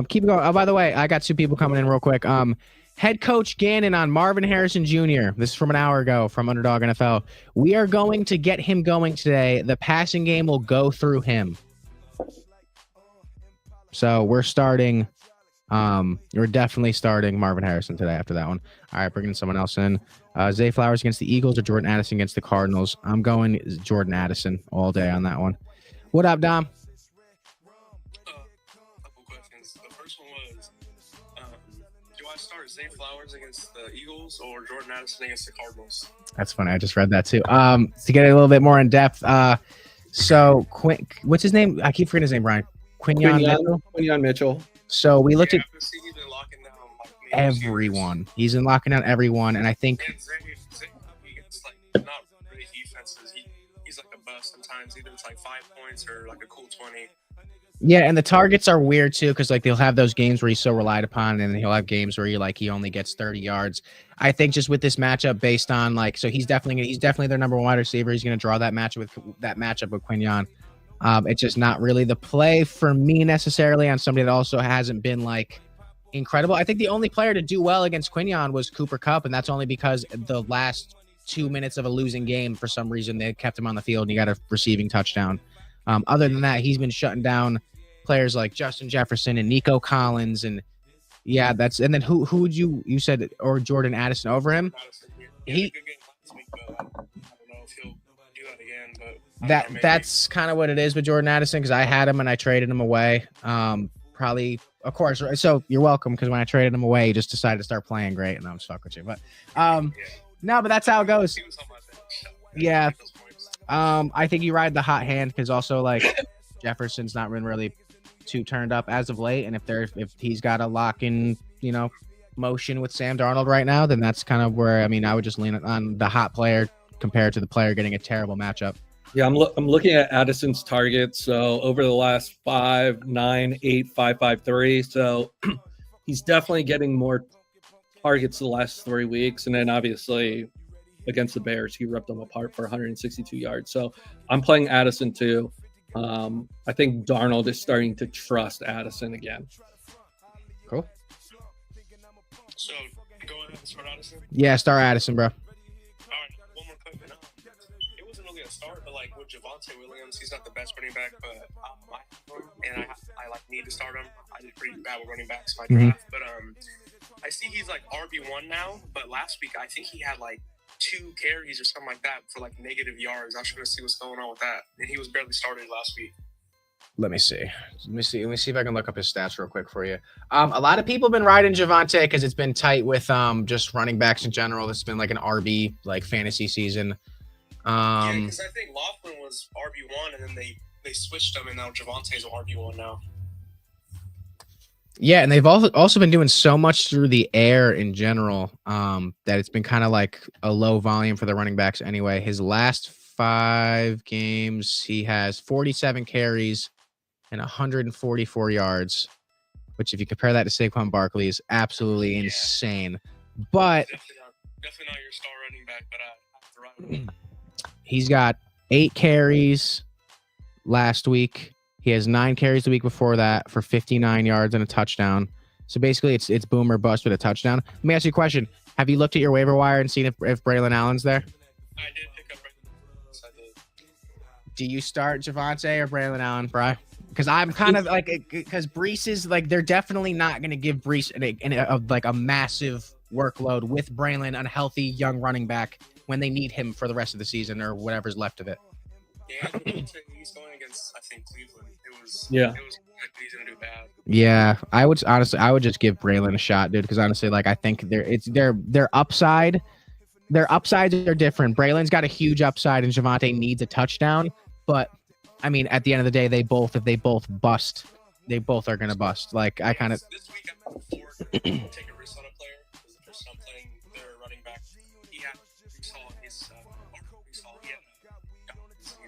S1: Keep going. Oh, by the way, I got 2 people coming in real quick. Head coach Gannon on Marvin Harrison Jr. This is from an hour ago from Underdog NFL. We are going to get him going today. The passing game will go through him. So we're starting. We're definitely starting Marvin Harrison today after that one. All right, bringing someone else in. Zay Flowers against the Eagles or Jordan Addison against the Cardinals. I'm going Jordan Addison all day on that one. What up, Dom?
S4: Start Zay Flowers against the Eagles or Jordan Addison against the Cardinals?
S1: That's funny. I just read that too. To get a little bit more in depth. So what's his name? I keep forgetting his name, Brian.
S2: Quinyon Mitchell.
S1: So we looked at everyone. He's been locking down everyone, and I think
S4: Zay gets like not really defenses. He's like a bust sometimes. Either it's like 5 points or like a cool 20.
S1: Yeah, and the targets are weird too, because like they'll have those games where he's so relied upon, and then he'll have games where he only gets 30 yards. I think just with this matchup, based on so he's definitely their number 1 wide receiver. He's going to draw that matchup with Quinyon. It's just not really the play for me necessarily on somebody that also hasn't been like incredible. I think the only player to do well against Quinyon was Cooper Kupp, and that's only because the last 2 minutes of a losing game, for some reason, they kept him on the field and he got a receiving touchdown. Other than that, he's been shutting down players like Justin Jefferson and Nico Collins, and and then who would you said or Jordan Addison over him?
S4: He good game last week, but I don't know if he'll do that again. But
S1: that's kind of what it is with Jordan Addison, because I had him and I traded him away. Probably, of course. So you're welcome, because when I traded him away, he just decided to start playing great, and I'm stuck with you. But no, but that's how it goes. Yeah. I think you ride the hot hand, because also like Jefferson's not been really too turned up as of late, and if he's got a lock in motion with Sam Darnold right now, then that's kind of where I would just lean on the hot player compared to the player getting a terrible matchup.
S2: Yeah, I'm looking at Addison's targets. So over the last 5, 9, 8, 5, 5, 3. So he's definitely getting more targets the last 3 weeks, and then obviously against the Bears, he ripped them apart for 162 yards. So I'm playing Addison too. I think Darnold is starting to trust Addison again.
S1: Cool.
S4: So go ahead and start Addison.
S1: Yeah, start Addison, bro.
S4: All right, one more quick. It wasn't really a start, but like with Javonte Williams, he's not the best running back, but I like need to start him. I did pretty bad with running backs in my draft, but I see he's like RB1 now. But last week I think he had like 2 carries or something like that for like negative yards. I was trying to see what's going on with that, and he was barely started last week.
S1: Let me see if I can look up his stats real quick for you. A lot of people have been riding Javonte because it's been tight with just running backs in general. This has been like an RB like fantasy season.
S4: Yeah, because I think Laughlin was RB1, and then they switched him, and now Javonte's RB1 now.
S1: Yeah, and they've also been doing so much through the air in general that it's been kind of like a low volume for the running backs anyway. His last 5 games, he has 47 carries and 144 yards, which if you compare that to Saquon Barkley is absolutely insane. but
S4: definitely not your star running back, but I have to ride with him.
S1: he's got 8 carries last week. He has 9 carries the week before that for 59 yards and a touchdown. So basically, it's boom or bust with a touchdown. Let me ask you a question. Have you looked at your waiver wire and seen if Braylon Allen's there?
S4: I did pick up Braylon. Yes, I did.
S1: Do you start Javonte or Braylon Allen, Bri? Because I'm kind of like, because Brees is like, they're definitely not going to give Brees a massive workload with Braylon, a healthy young running back, when they need him for the rest of the season or whatever's left of it.
S4: Yeah, he's going against, I think, Cleveland. It was
S2: Yeah.
S4: It was he's gonna do bad.
S1: Yeah, I would just give Braylon a shot, dude. Because honestly, like I think their upside, their upsides are different. Braylon's got a huge upside, and Javonte needs a touchdown. But I mean, at the end of the day, if they both bust, they both are gonna bust. Like I kind of.
S4: This week I'm looking forward to take a risk on a player because the person I'm playing, their running back, he had Brees Hall. He's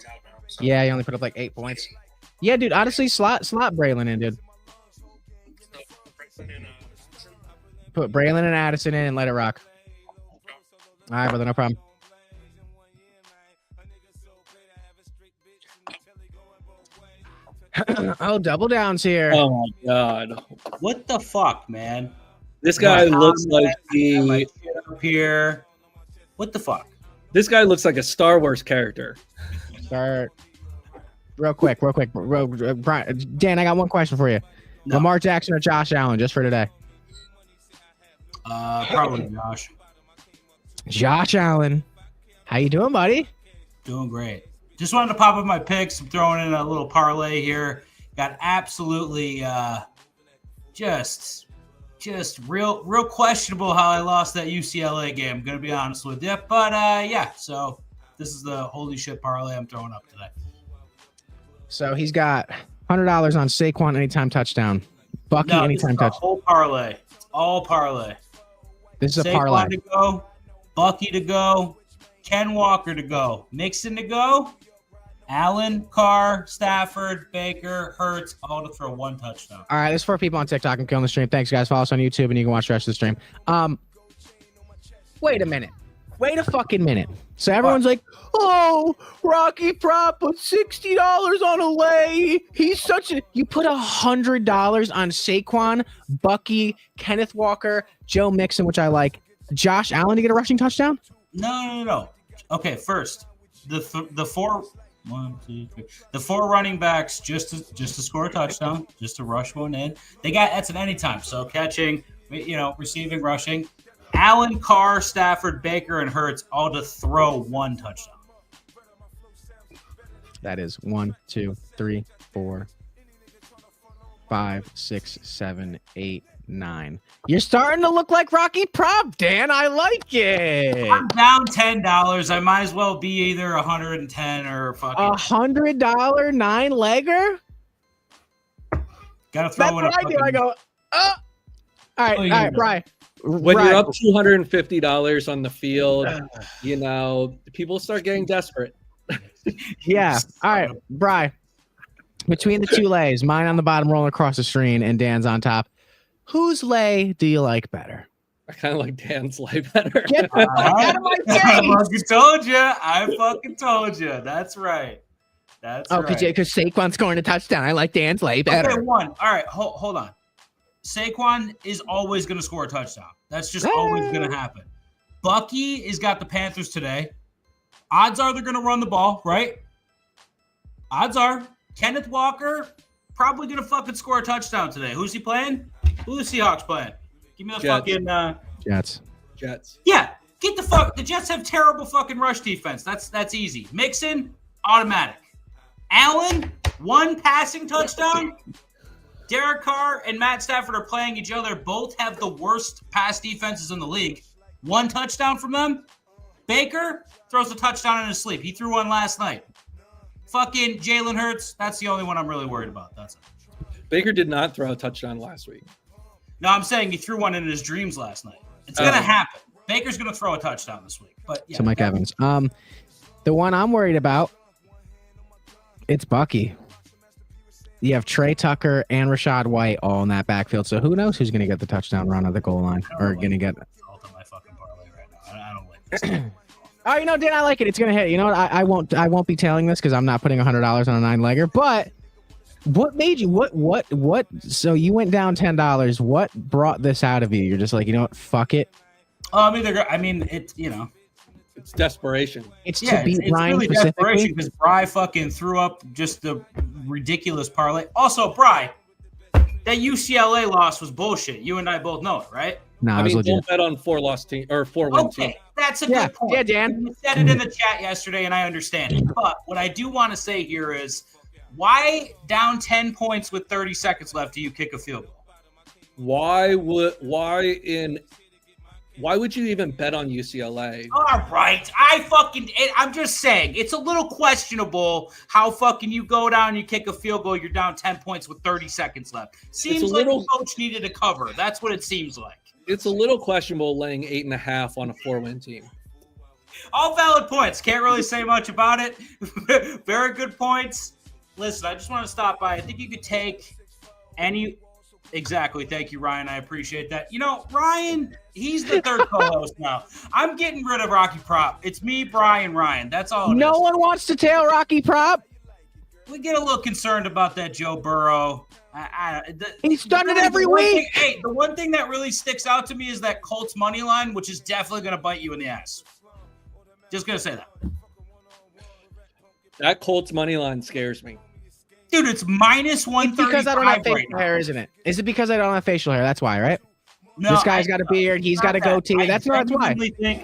S4: out now. So.
S1: Yeah, he only put up like 8 points. Yeah, dude. Honestly, slot Braylon in, dude. Put Braylon and Addison in and let it rock. All right, brother, no problem. Oh, double downs here.
S2: Oh my god.
S5: What the fuck, man?
S2: This guy
S5: My
S2: looks
S5: comment,
S2: like
S5: I have my
S2: the
S5: shit up here. What the fuck?
S2: this guy looks like a Star Wars character.
S1: Start real quick. Brian, Dan, I got one question for you.
S5: No.
S1: Lamar Jackson or Josh Allen, just for today?
S5: Probably Josh.
S1: Josh Allen. How you doing, buddy?
S5: Doing great. Just wanted to pop up my picks. I'm throwing in a little parlay here. Got absolutely just real questionable how I lost that UCLA game. I'm gonna be honest with you, but yeah. So this is the holy shit parlay I'm throwing up today.
S1: So he's got $100 on Saquon anytime touchdown, Bucky anytime touchdown.
S5: Whole parlay. It's all parlay.
S1: This is a
S5: Saquon
S1: parlay.
S5: to go, Bucky to go, Ken Walker to go, Mixon to go, Allen, Carr, Stafford, Baker, Hurts, all to throw 1 touchdown.
S1: All right, there's 4 people on TikTok and killing the stream. Thanks, guys. Follow us on YouTube and you can watch the rest of the stream. Wait a minute. Wait a fucking minute. So everyone's like, oh, Rocky Prop put $60 on a lay. He's such a... You put $100 on Saquon, Bucky, Kenneth Walker, Joe Mixon, which I like, Josh Allen to get a rushing touchdown?
S5: No. Okay, first, the 4... 1, 2, 3. The 4 running backs just to score a touchdown, just to rush one in. That's at any time. So catching, receiving, rushing. Allen, Carr, Stafford, Baker, and Hurts all to throw 1 touchdown.
S1: That is 1, 2, 3, 4, 5, 6, 7, 8, 9. You're starting to look like Rocky Prop, Dan. I like it.
S5: I'm down $10. I might as well be either 110 or fucking
S1: $100 9-legger.
S5: Gotta throw
S1: That's
S5: in
S1: what
S5: a
S1: I do.
S5: fucking...
S1: I go, oh. All right, Brian.
S2: When you're up $250 on the field, people start getting desperate.
S1: Yeah. All right, Brian. Between the 2 lays, mine on the bottom rolling across the screen and Dan's on top. Whose lay do you like better?
S2: I kind of like Dan's lay better.
S1: Get the fuck out of my face.
S5: I fucking told you. That's right. That's right.
S1: Because Saquon's scoring a touchdown. I like Dan's lay better.
S5: Okay, 1. All right, hold on. Saquon is always going to score a touchdown. That's just always going to happen. Bucky has got the Panthers today. Odds are they're going to run the ball, right? Odds are Kenneth Walker probably going to fucking score a touchdown today. Who's he playing? Who are the Seahawks playing? Give me the fucking
S1: Jets.
S5: Yeah, get the fuck. The Jets have terrible fucking rush defense. That's easy. Mixon, automatic. Allen, 1 passing touchdown. Derek Carr and Matt Stafford are playing each other. Both have the worst pass defenses in the league. 1 touchdown from them. Baker throws a touchdown in his sleep. He threw one last night. Fucking Jalen Hurts. That's the only one I'm really worried about. That's it.
S2: Baker did not throw a touchdown last week.
S5: No, I'm saying he threw one in his dreams last night. It's going to happen. Baker's going to throw a touchdown this week. But yeah,
S1: So Mike Evans. The one I'm worried about, it's Bucky. You have Trey Tucker and Rashad White all in that backfield. So who knows who's going to get the touchdown run at the goal line or going to get Oh, Dan, I like it. It's gonna hit. You know what? I won't be tailing this because I'm not putting $100 on a 9-legger. But what made you? What? So you went down $10. What brought this out of you? You're just like, you know what? Fuck it.
S5: I mean, it's
S2: It's desperation.
S1: It's to beat Brian
S5: really desperation because Bry fucking threw up just the ridiculous parlay. Also, Bry, that UCLA loss was bullshit. You and I both know it, right?
S1: No,
S2: I mean,
S1: legit.
S2: don't bet on 4-loss team or 4-win team.
S5: Okay, that's a good point.
S1: Yeah, Dan.
S5: You said it in the chat yesterday, and I understand it. But what I do want to say here is, why down 10 points with 30 seconds left do you kick a field goal?
S2: Why would you even bet on UCLA?
S5: All right, I'm just saying it's a little questionable how fucking you go down, you kick a field goal, you're down 10 points with 30 seconds left. Seems like the coach needed a cover. That's what it seems like.
S2: It's a little questionable laying 8.5 on a 4-win team.
S5: All valid points. Can't really say much about it. Very good points. Listen, I just want to stop by. I think you could take any. Exactly. Thank you, Ryan. I appreciate that. Ryan, he's the third co-host now. I'm getting rid of Rocky Prop. It's me, Brian, Ryan. That's all.
S1: No one wants to tail Rocky Prop.
S5: We get a little concerned about that Joe Burrow.
S1: He's done it every week.
S5: The one thing that really sticks out to me is that Colts money line, which is definitely going to bite you in the ass. Just going to say that.
S2: That Colts money line scares me.
S5: Dude, it's minus 135
S1: because I don't have facial
S5: right
S1: hair, isn't it? Is it because I don't have facial hair? That's why, right?
S5: No,
S1: this guy's got a beard. He's got a goatee. That's why.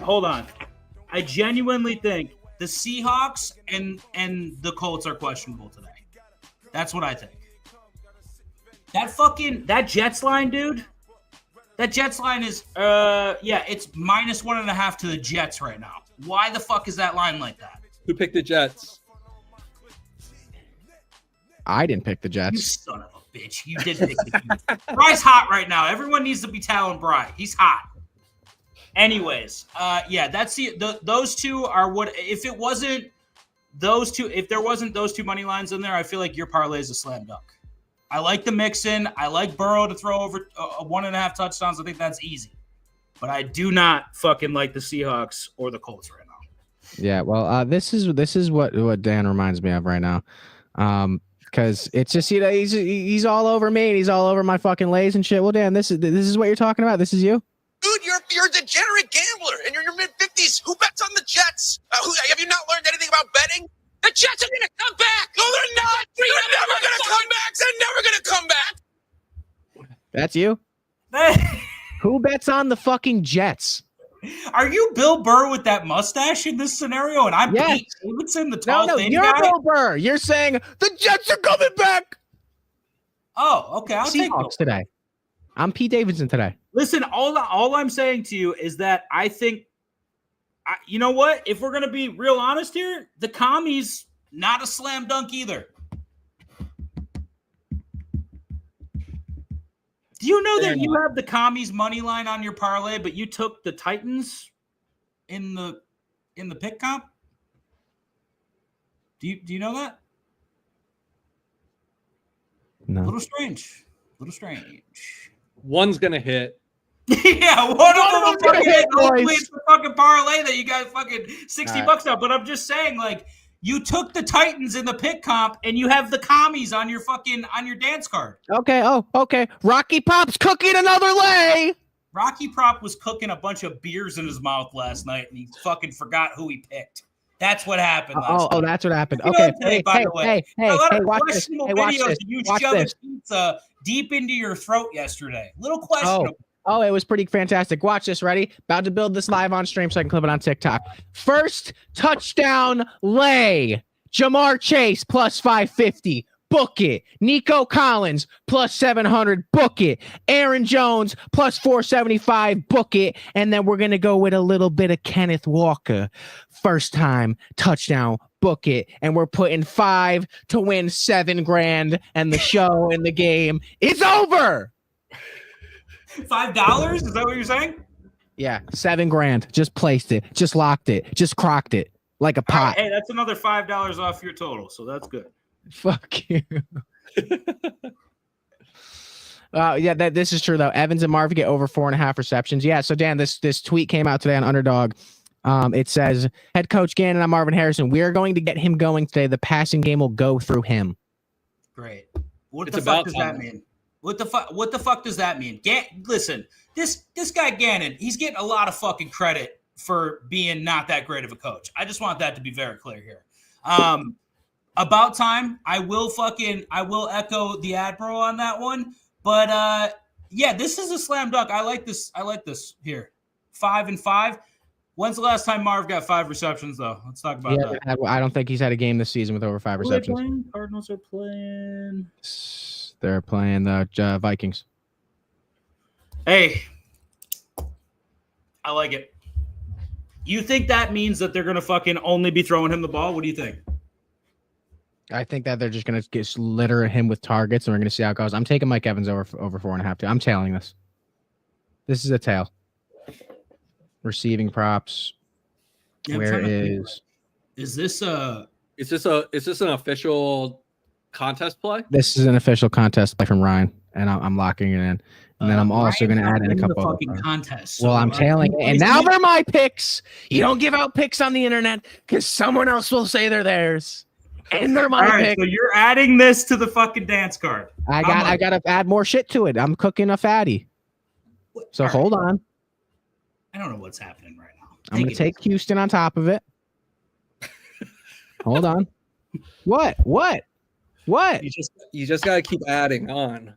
S5: Hold on. I genuinely think the Seahawks and the Colts are questionable today. That's what I think. That Jets line, dude. That Jets line is it's minus 1.5 to the Jets right now. Why the fuck is that line like that?
S2: Who picked the Jets?
S1: I didn't pick the Jets.
S5: You son of a bitch. You did pick the Jets. Bry's hot right now. Everyone needs to be telling Bry. He's hot. Anyways, that's those two are what if it wasn't those two, if there wasn't those two money lines in there, I feel like your parlay is a slam dunk. I like the mix-in. I like Burrow to throw over 1.5 touchdowns. I think that's easy. But I do not fucking like the Seahawks or the Colts right now.
S1: Yeah, well, this is what Dan reminds me of right now. Because it's just, he's all over me and he's all over my fucking lays and shit. Well, Dan, this is what you're talking about. This is you?
S6: Dude, you're a degenerate gambler and you're in your mid-50s. Who bets on the Jets? Have you not learned anything about betting? The Jets are going to come back. No, they're not. They're never going to come back. They're never going to come back.
S1: That's you? Who bets on the fucking Jets?
S5: Are you Bill Burr with that mustache in this scenario? And I'm Pete Davidson, the tall thin
S1: you're
S5: guy?
S1: Bill Burr. You're saying the Jets are coming back.
S5: Oh, okay. I'll take
S1: Seahawks today. I'm Pete Davidson today.
S5: Listen, all I'm saying to you is that I think, you know what? If we're going to be real honest here, the commies, not a slam dunk either. Do you know that you have the commies money line on your parlay, but you took the Titans in the pick comp? Do you know that?
S1: No.
S5: A little strange.
S2: One's gonna hit.
S5: Yeah, one of them will fucking hit. Hopefully it's the fucking parlay that you got fucking $60 out. But I'm just saying, like, you took the Titans in the pick comp and you have the commies on your dance card.
S1: Okay. Oh, okay. Rocky Pop's cooking another lay.
S5: Rocky Prop was cooking a bunch of beers in his mouth last night and he fucking forgot who he picked. That's what happened last night.
S1: Oh, that's what happened. Okay. Hey, watch this. Hey, watch this.
S5: You shoved pizza deep into your throat yesterday. Little questionable.
S1: Oh, it was pretty fantastic. Watch this. Ready? About to build this live on stream so I can clip it on TikTok. First touchdown lay. Jamar Chase plus 550. Book it. Nico Collins plus 700. Book it. Aaron Jones plus 475. Book it. And then we're going to go with a little bit of Kenneth Walker. First time touchdown. Book it. And we're putting 5 to win $7,000. And the show and the game is over.
S5: $5? Is that what you're saying?
S1: Yeah, $7,000. Just placed it. Just locked it. Just crocked it like a pot.
S5: Right, hey, that's another $5 off your total, so that's good.
S1: Fuck you. This is true though. Evans and Marv get over 4.5 receptions. Yeah. So Dan, this tweet came out today on Underdog. It says, head coach Gannon, I'm Marvin Harrison. We are going to get him going today. The passing game will go through him.
S5: Great. What
S2: It's
S5: the fuck
S2: about
S5: does
S2: time.
S5: that mean? What the fuck does that mean? Listen, this guy Gannon, he's getting a lot of fucking credit for being not that great of a coach. I just want that to be very clear here. About time. I will echo the Admiral on that one. But yeah, this is a slam dunk. I like this here. 5 and 5. When's the last time Marv got 5 receptions, though? Let's talk about that.
S1: I don't think he's had a game this season with over 5 receptions.
S5: Cardinals are playing.
S1: They're playing the Vikings.
S5: Hey, I like it. You think that means that they're going to fucking only be throwing him the ball? What do you think?
S1: I think that they're just going to litter him with targets, and we're going to see how it goes. I'm taking Mike Evans over 4.5. I'm tailing this. This is a tail. Receiving props.
S5: Yeah,
S1: Where is
S5: this
S2: Is this an official contest play?
S1: this is an official contest play from Ryan, and I'm locking it in. And then I'm also going to add in a couple of
S5: fucking contests.
S1: Well, I'm tailing it. And now they're my picks. You don't give out picks on the internet because someone else will say they're theirs. And they're my picks.
S5: So you're adding this to the fucking dance card.
S1: I got to add more shit to it. I'm cooking a fatty. So hold on.
S5: I don't know what's happening right now.
S1: I'm going to take Houston on top of it. Hold on. What?
S2: You just gotta keep adding on.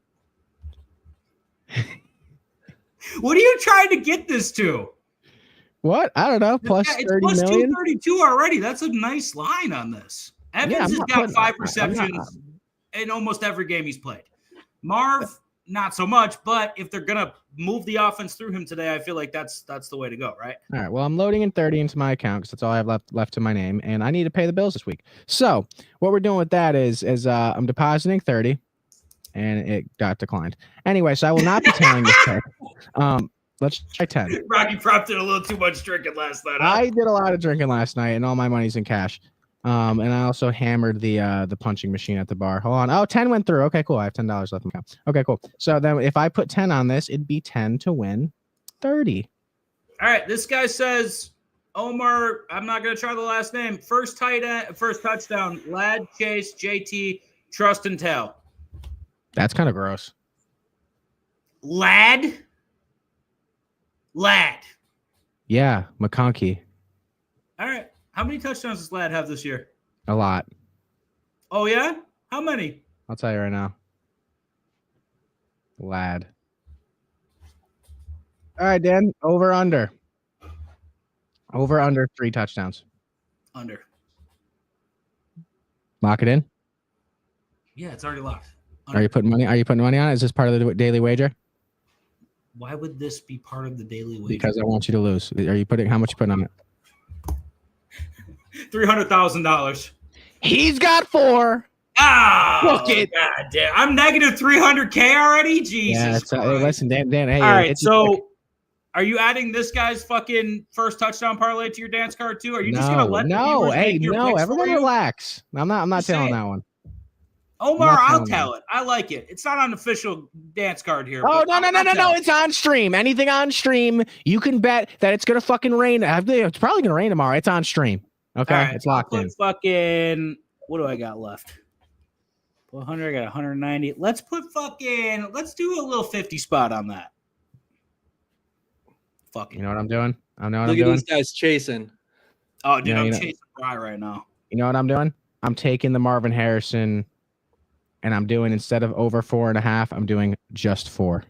S5: What are you trying to get this to?
S1: What? I don't know. Plus
S5: It's
S1: 30
S5: plus
S1: million.
S5: 232 already. That's a nice line on this. Evans has got 5 receptions in almost every game he's played. Marv, not so much, but if they're gonna move the offense through him today, I feel like that's the way to go, right?
S1: All right. Well, I'm loading in 30 into my account because that's all I have left to my name, and I need to pay the bills this week. So what we're doing with that is I'm depositing 30, and it got declined. Anyway, so I will not be tailing this pick. Let's try 10.
S5: Rocky Prop did a little too much drinking last night.
S1: I did a lot of drinking last night, and all my money's in cash. And I also hammered the punching machine at the bar. Hold on. Oh, 10 went through. Okay, cool. I have $10 left in my account. Okay, cool. So then if I put 10 on this, it'd be 10 to win 30.
S5: All right, this guy says Omar, I'm not going to try the last name. First touchdown, Lad, Chase, JT, Trust and Tell.
S1: That's kind of gross.
S5: Lad.
S1: Yeah, McConkey.
S5: All right. How many touchdowns does Lad have this year?
S1: A lot.
S5: Oh, yeah? How many?
S1: I'll tell you right now. Lad. All right, Dan. Over, under. Over, under 3 touchdowns.
S5: Under.
S1: Lock it in.
S5: Yeah, it's already locked.
S1: Under. Are you putting money on it? Is this part of the daily wager?
S5: Why would this be part of the daily wager?
S1: Because I want you to lose. Are you putting how much you putting on it?
S5: $300,000.
S1: He's got 4.
S5: Look it. God damn. I'm negative 300K already? Jesus.
S1: Yeah, listen, Dan. Hey,
S5: all right, so are you adding this guy's fucking first touchdown parlay to your dance card too? Are you just gonna let the viewers make your picks
S1: everyone
S5: for you?
S1: relax. I'm not telling that one.
S5: Omar, I'll tell it. I like it. It's not on official dance card here.
S1: Oh, no. It's on stream. Anything on stream, you can bet that it's going to fucking rain. It's probably going to rain tomorrow. It's on stream. Okay? Right, it's locked in.
S5: Fucking, what do I got left? 100, I got 190. Let's do a little 50 spot on that. Fucking.
S1: You know what I'm doing?
S2: Look at these guys chasing.
S5: Oh, dude, I'm chasing Bry right now.
S1: You know what I'm doing? I'm taking the Marvin Harrison. And I'm doing, instead of over 4.5, I'm doing just 4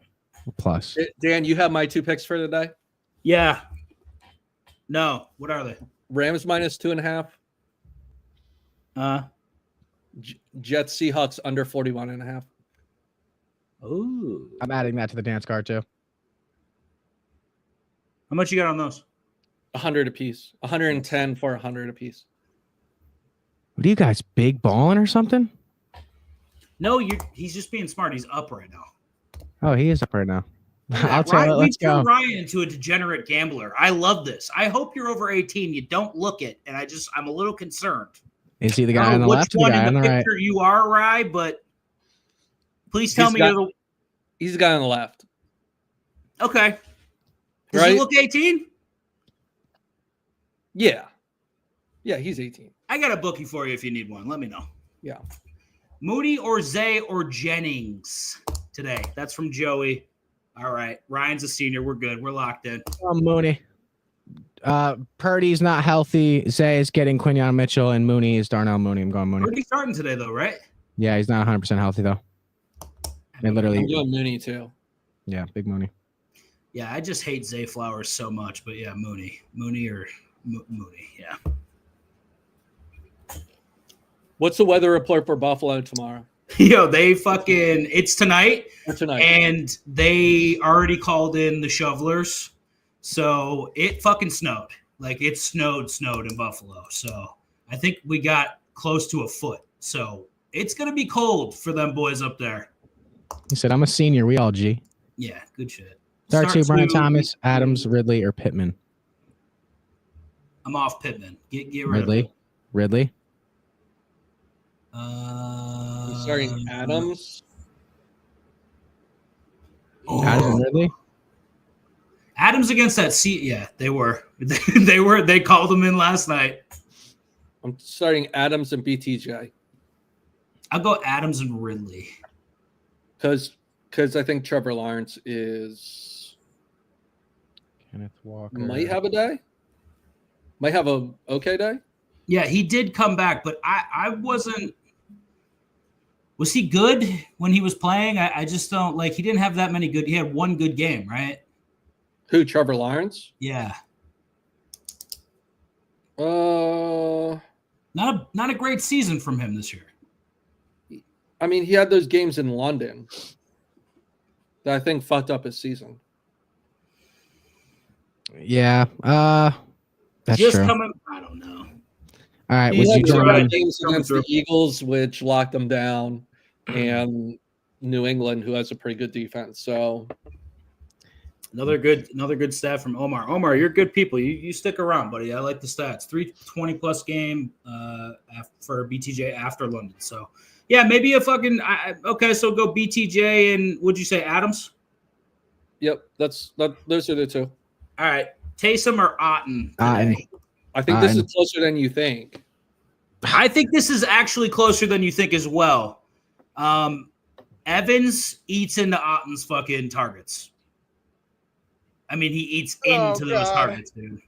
S1: plus.
S2: Dan, you have my 2 picks for today?
S5: Yeah. No. What are they?
S2: Rams minus 2.5. Jets Seahawks under 41.5.
S5: Ooh.
S1: I'm adding that to the dance card too.
S5: How much you got on those?
S2: 100 apiece. 110 for 100 apiece.
S1: What are you guys, big balling or something?
S5: No, he's just being smart. He's up right now.
S1: Oh, he is up right now.
S5: Yeah,
S1: I'll tell you. Let's go.
S5: We turned Ryan into a degenerate gambler. I love this. I hope you're over 18. You don't look it, and I'm a little concerned.
S1: Is he the guy on the left or the guy on the right?
S5: Picture you are, Rye, but please tell me
S2: he's the guy on the left.
S5: Okay. Does he look 18?
S2: Yeah. Yeah, he's 18.
S5: I got a bookie for you if you need one. Let me know.
S2: Yeah.
S5: Mooney or Zay or Jennings today. That's from Joey. All right. Ryan's a senior. We're good. We're locked in.
S1: Mooney. Purdy's not healthy. Zay is getting Quinyon Mitchell, and Mooney is Darnell Mooney. I'm going Mooney.
S5: Purdy's starting today, though, right?
S1: Yeah, he's not 100% healthy, though.
S2: I'm doing Mooney, too.
S1: Yeah, big Mooney.
S5: Yeah, I just hate Zay Flowers so much. But, yeah, Mooney. Mooney or Mooney, yeah.
S2: What's the weather report for Buffalo tomorrow?
S5: Yo, it's tonight.
S2: Or tonight.
S5: And they already called in the shovelers. So it fucking snowed. Like it snowed in Buffalo. So I think we got close to a foot. So it's going to be cold for them boys up there.
S1: He said, I'm a senior. We all G.
S5: Yeah, good shit.
S1: Start two, Brian Thomas, Adams, Ridley, or Pittman.
S5: I'm off Pittman. Get rid of it.
S1: Ridley.
S2: Starting Adams.
S1: Adams and Ridley.
S5: Adams against that seat. Yeah, they were. They called him in last night.
S2: I'm starting Adams and BTJ.
S5: I'll go Adams and Ridley.
S2: Because I think Trevor Lawrence is
S1: Kenneth Walker.
S2: Might have a day. Might have a okay day.
S5: Yeah, he did come back, but I wasn't. Was he good when he was playing? I just don't like. He didn't have that many good. He had one good game, right?
S2: Who? Trevor Lawrence?
S5: Yeah.
S2: Not
S5: a great season from him this year.
S2: I mean, he had those games in London that I think fucked up his season.
S1: Yeah. That's
S5: just
S1: true.
S5: coming. I don't know.
S1: All right.
S2: He had
S1: you
S2: games against the Eagles, which locked them down, and New England, who has a pretty good defense. So
S5: another good stat from Omar. Omar, you're good people. You stick around, buddy. I like the stats. 320 plus game for BTJ after London. So yeah, maybe a fucking okay. So go BTJ and would you say Adams?
S2: Yep, those are the two.
S5: All right, Taysom or Otten today?
S2: I think this is closer than you think.
S5: I think this is actually closer than you think as well. Evans eats into Otten's fucking targets. I mean, he eats into those targets, dude.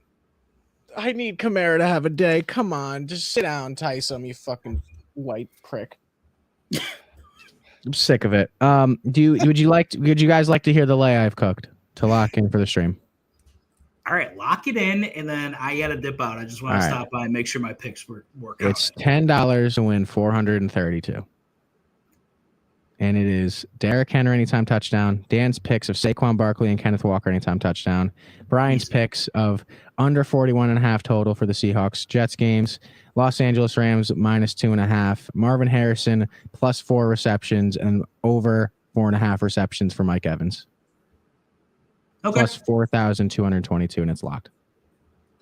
S1: I need Kamara to have a day. Come on, just sit down, Tyson, you fucking white prick. I'm sick of it. Would you guys like to hear the lay I've cooked to lock in for the stream?
S5: All right, lock it in, and then I got to dip out. I just want to stop by and make sure my picks work out.
S1: It's $10 to win $432. And it is Derrick Henry anytime touchdown, Dan's picks of Saquon Barkley and Kenneth Walker anytime touchdown, Brian's picks of under 41.5 total for the Seahawks, Jets games, Los Angeles Rams -2.5, Marvin Harrison +4 receptions, and over 4.5 receptions for Mike Evans.
S5: Okay.
S1: Plus 4,222, and it's locked.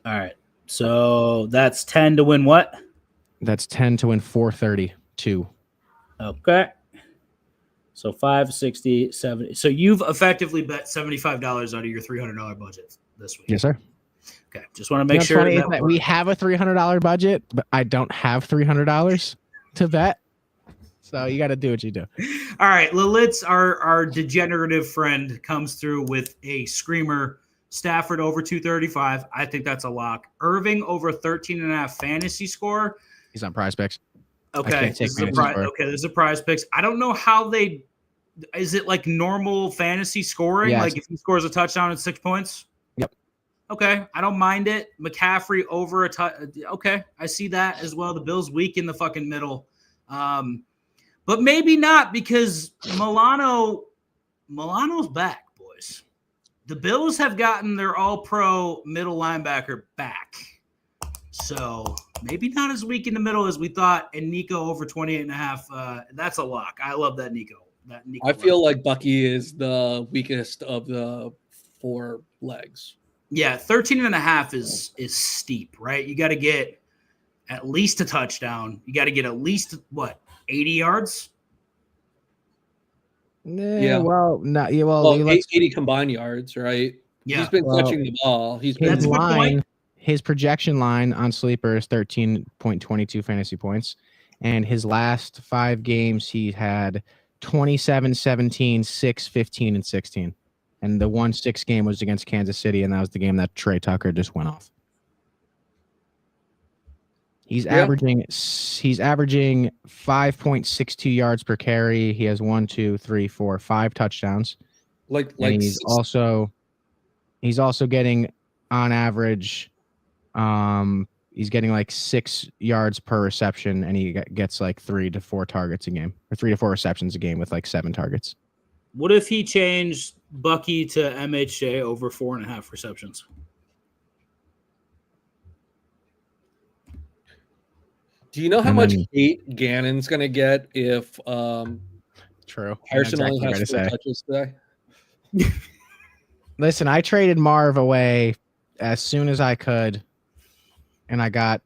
S5: All right. So that's 10 to win what?
S1: That's 10 to win 432.
S5: Okay. So 560, 70. So you've effectively bet $75 out of your $300 budget this week.
S1: Yes, sir.
S5: Okay. Just want to make sure
S1: that we have a $300 budget, but I don't have $300 to bet. So you got to do what you do.
S5: All right. Lilitz, our degenerative friend, comes through with a screamer. Stafford over 235. I think that's a lock. Irving over 13.5 fantasy score.
S1: He's on Prize Picks.
S5: Okay. There's a Prize Picks. I don't know how is it like normal fantasy scoring?
S1: Yes.
S5: Like if he scores a touchdown, it's 6 points?
S1: Yep.
S5: Okay. I don't mind it. McCaffrey over a okay. I see that as well. The Bills weak in the fucking middle. But maybe not because Milano's back, boys. The Bills have gotten their all-pro middle linebacker back. So maybe not as weak in the middle as we thought. And Nico over 28.5. That's a lock. I love that Nico.
S2: I feel like Bucky is the weakest of the four legs.
S5: Yeah, 13.5 is steep, right? You got to get at least a touchdown. You got to get at least, 80 yards?
S1: Yeah. Well, 80
S2: combined yards, right?
S5: Yeah.
S2: He's been catching the ball.
S5: That's a good point.
S1: his projection line on Sleeper is 13.22 fantasy points. And his last 5 games, he had 27, 17, 6, 15, and 16. And the 1-6 game was against Kansas City, and that was the game that Trey Tucker just went off. He's averaging 5.62 yards per carry. He has 5 touchdowns. And he's also getting on average, he's getting like 6 yards per reception, and he gets like 3 to 4 targets a game, or 3 to 4 receptions a game with like 7 targets.
S5: What if he changed Bucky to MHJ over 4.5 receptions?
S2: Do you know how much hate Gannon's going to get if
S1: True.
S2: Harrison only has 4 touches today?
S1: Listen, I traded Marv away as soon as I could, and I got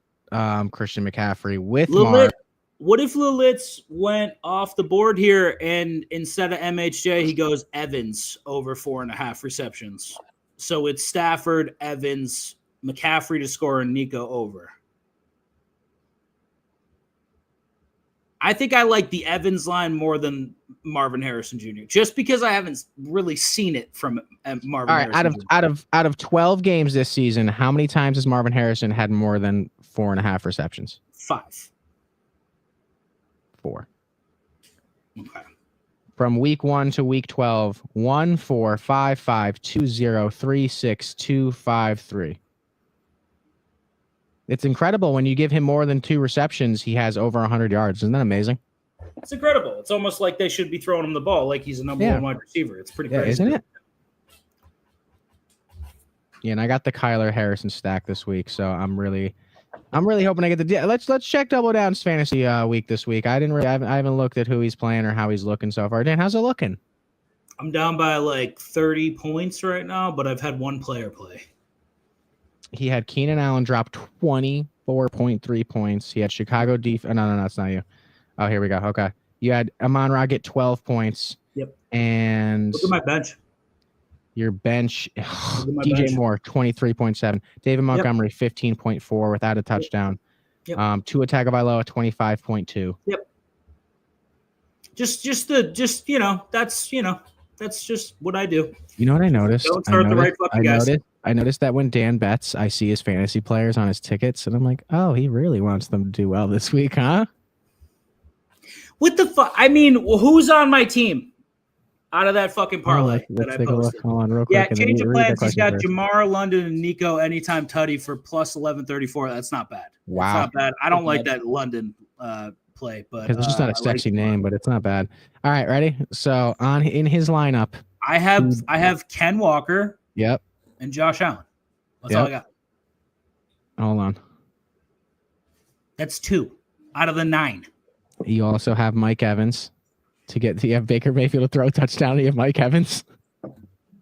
S1: Christian McCaffrey with Marv.
S5: What if Lulitz went off the board here, and instead of MHJ, he goes Evans over 4.5 receptions? So it's Stafford, Evans, McCaffrey to score, and Nico over. I think I like the Evans line more than Marvin Harrison Jr. just because I haven't really seen it from Marvin.
S1: All right,
S5: Harrison
S1: out of 12 games this season, how many times has Marvin Harrison had more than 4.5 receptions?
S5: 5.
S1: 4.
S5: Okay.
S1: From week 1 to week 12, 1, 4, 5, 5, 2, 0, 3, 6, 2, 5, 3. It's incredible when you give him more than 2 receptions, he has over 100 yards. Isn't that amazing?
S5: It's incredible. It's almost like they should be throwing him the ball like he's a number 1 wide receiver. It's pretty crazy.
S1: Isn't it? Yeah, and I got the Kyler Harrison stack this week, so I'm really hoping I get the. Let's check Double Down's fantasy week this week. I haven't looked at who he's playing or how he's looking so far. Dan, how's it looking?
S5: I'm down by like 30 points right now, but I've had one player play.
S1: He had Keenan Allen drop 24.3 points. He had Chicago No, it's not you. Oh, here we go. Okay. You had Amon-Ra get 12 points.
S5: Yep.
S1: And
S5: look at my bench.
S1: Your bench, DJ Moore, 23.7. David Montgomery, 15.4 without a touchdown.
S5: Yep.
S1: Tua Tagovailoa, 25.2.
S5: Yep. That's just what I do.
S1: You know what I noticed?
S5: Don't start the right fucking guys.
S1: I noticed that when Dan bets, I see his fantasy players on his tickets, and I'm like, oh, he really wants them to do well this week, huh?
S5: What the fuck? I mean, who's on my team out of that fucking parlay
S1: let's
S5: that
S1: take
S5: I posted?
S1: a look. Hold on, real quick.
S5: Yeah, change of plans. He's got Jamar, London, and Nico anytime tutty for plus 1134. That's not bad.
S1: Wow.
S5: That's not bad. I don't like that London play, but
S1: it's just not a sexy name, but it's not bad. All right, ready? So in his lineup,
S5: I have Ken Walker.
S1: Yep.
S5: And Josh Allen. That's all I got.
S1: Hold on.
S5: That's 2 out of the 9.
S1: You also have Mike Evans you have Baker Mayfield to throw a touchdown. You have Mike Evans.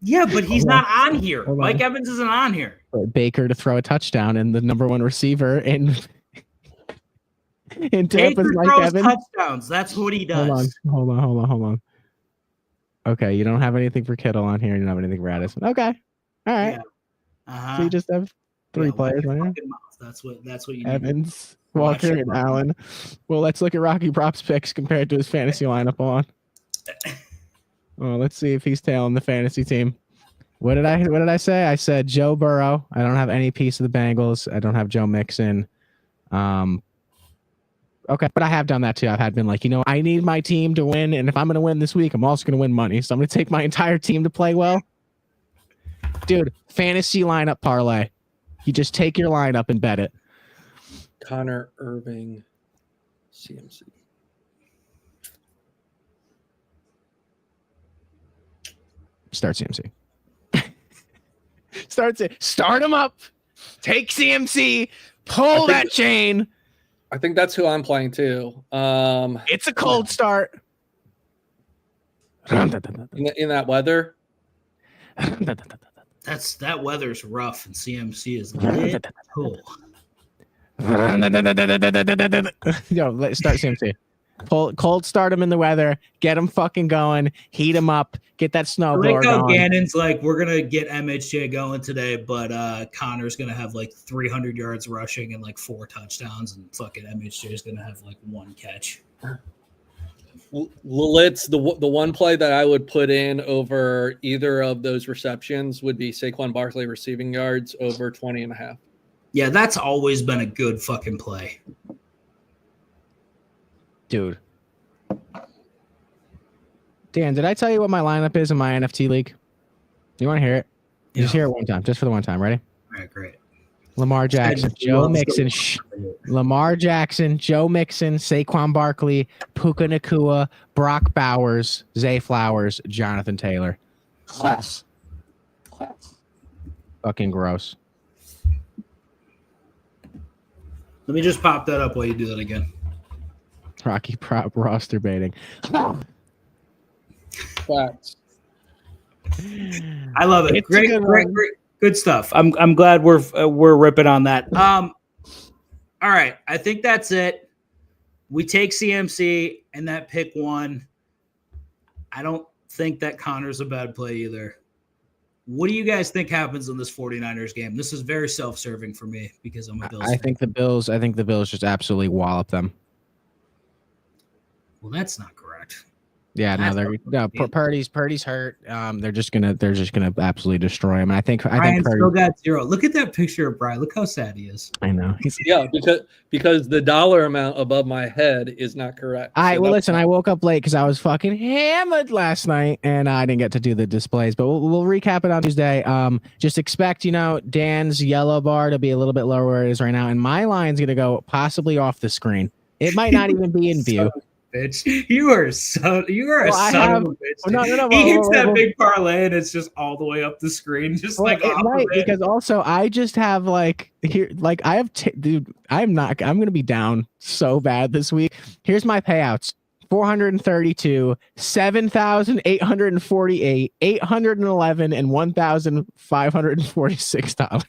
S5: Yeah, but he's not on here. Mike Evans isn't on here.
S1: Baker to throw a touchdown and the number 1 receiver in Tampa's
S5: Baker
S1: Mike
S5: throws
S1: Evans.
S5: touchdowns. That's what he does.
S1: Hold on. Okay, you don't have anything for Kittle on here. You don't have anything for Addison. Okay. All right.
S5: Yeah.
S1: So you just have 3 players on here.
S5: That's what you need.
S1: Evans, Walker, and Allen. Well, let's look at Rocky Prop's picks compared to his fantasy lineup on. Well, let's see if he's tailing the fantasy team. What did I say? I said Joe Burrow. I don't have any piece of the Bengals. I don't have Joe Mixon. Okay, but I have done that too. I've been like, I need my team to win, and if I'm going to win this week, I'm also going to win money. So I'm going to take my entire team to play well. Dude, fantasy lineup parlay. You just take your lineup and bet it.
S2: Connor Irving, CMC.
S1: Start CMC. Start him up. Take CMC. Pull that chain.
S2: I think that's who I'm playing too.
S1: It's a cold start.
S2: In that weather.
S5: That weather's rough, and CMC is lit. Cool.
S1: Yo, let's start CMC. Cold start him in the weather. Get him fucking going. Heat him up. Get that snowblower going.
S5: Gannon's like, we're gonna get MHJ going today, but Connor's gonna have like 300 yards rushing and like 4 touchdowns, and fucking MHJ is gonna have like 1 catch.
S2: Lilitz, the one play that I would put in over either of those receptions would be Saquon Barkley receiving yards over 20.5.
S5: Yeah, that's always been a good fucking play.
S1: Dude. Dan, did I tell you what my lineup is in my NFT league? You want to hear it?
S5: Yeah.
S1: Just hear it one time, just for the one time. Ready?
S5: All right, great.
S1: Lamar Jackson, Joe Mixon, Lamar Jackson, Joe Mixon, Saquon Barkley, Puka Nacua, Brock Bowers, Zay Flowers, Jonathan Taylor.
S7: Class.
S1: Fucking gross.
S5: Let me just pop that up while you do that again.
S1: Rocky prop roster baiting.
S2: Facts.
S5: I love it.
S1: It's
S5: Great,
S1: a good
S5: great,
S1: one.
S5: great, good stuff. I'm glad we're ripping on that. All right, I think that's it. We take CMC and that pick 1. I don't think that Connor's a bad play either. What do you guys think happens in this 49ers game? This is very self-serving for me because I'm a Bills fan.
S1: I think the Bills just absolutely wallop them.
S5: Well, that's not correct.
S1: Yeah, Purdy's hurt. They're just gonna absolutely destroy him. And I think
S5: Brian
S1: Purdy
S5: still got 0. Look at that picture of Brian. Look how sad he is.
S1: I know.
S2: Yeah, because the dollar amount above my head is not correct.
S1: Listen, I woke up late because I was fucking hammered last night, and I didn't get to do the displays. But we'll recap it on Tuesday. Just expect, Dan's yellow bar to be a little bit lower where it is right now, and my line's gonna go possibly off the screen. It might not even be in view.
S5: Bitch, you are a son of a bitch.
S1: No.
S5: He hits that big parlay and it's just all the way up the screen, just
S1: because also I just have dude. I'm gonna be down so bad this week. Here's my payouts: 432, 7,848, 811, and $1,546.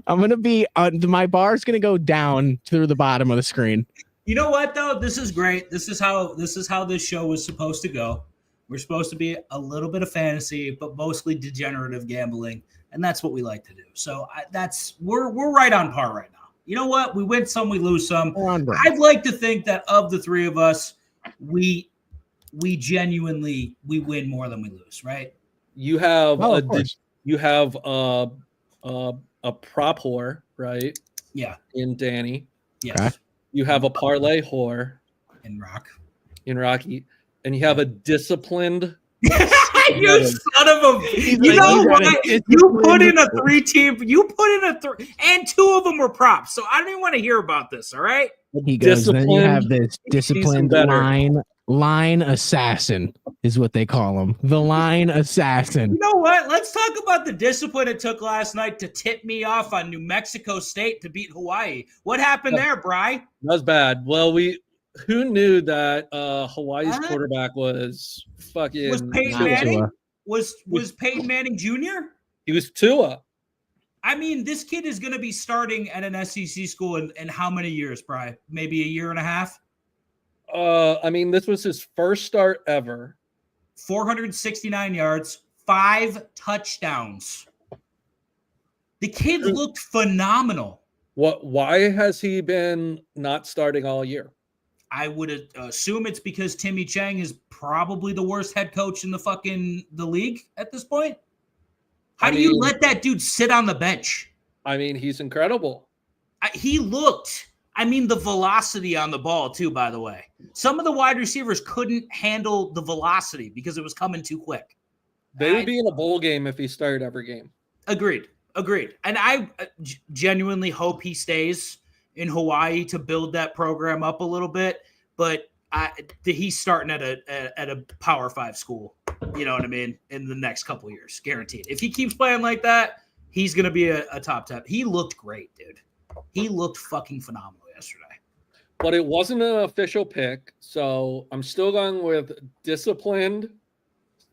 S1: I'm gonna be my bar's gonna go down through the bottom of the screen.
S5: You know what though? This is great. This is how this show was supposed to go. We're supposed to be a little bit of fantasy, but mostly degenerative gambling, and that's what we like to do. So we're right on par right now. You know what? We win some, we lose some. I'd like to think that of the 3 of us, we genuinely win more than we lose, right?
S2: You have
S1: a
S2: prop whore, right?
S5: Yeah.
S2: In Danny.
S5: Yes.
S1: Okay.
S2: You have a parlay whore
S5: in
S2: Rocky, and you have a disciplined.
S5: You son of a! You know what? You put in a 3-team. You put in a 3, and 2 of them were props. So I don't even want to hear about this. All right.
S1: He goes. Then you have this disciplined line assassin is what they call him. The line assassin.
S5: You know what? Let's talk about the discipline it took last night to tip me off on New Mexico State to beat Hawaii. What happened there, Bri?
S2: That was bad. Well, who knew that Hawaii's quarterback was fucking
S5: Peyton Manning? Was Peyton Manning Jr.?
S2: He was Tua.
S5: I mean, this kid is going to be starting at an SEC school in how many years, Bri? Maybe a year and a half?
S2: I mean, this was his first start ever.
S5: 469 yards, 5 touchdowns. The kid looked phenomenal.
S2: Why has he been not starting all year?
S5: I would assume it's because Timmy Chang is probably the worst head coach in the league at this point. How do you let that dude sit on the bench?
S2: I mean, he's incredible.
S5: He looked. I mean, the velocity on the ball, too, by the way. Some of the wide receivers couldn't handle the velocity because it was coming too quick.
S2: They would be in a bowl game if he started every game.
S5: Agreed. And I genuinely hope he stays in Hawaii to build that program up a little bit. But he's starting at a Power 5 school, you know what I mean, in the next couple of years, guaranteed. If he keeps playing like that, he's going to be a top 10. He looked great, dude. He looked fucking phenomenal yesterday.
S2: But it wasn't an official pick, so I'm still going with disciplined,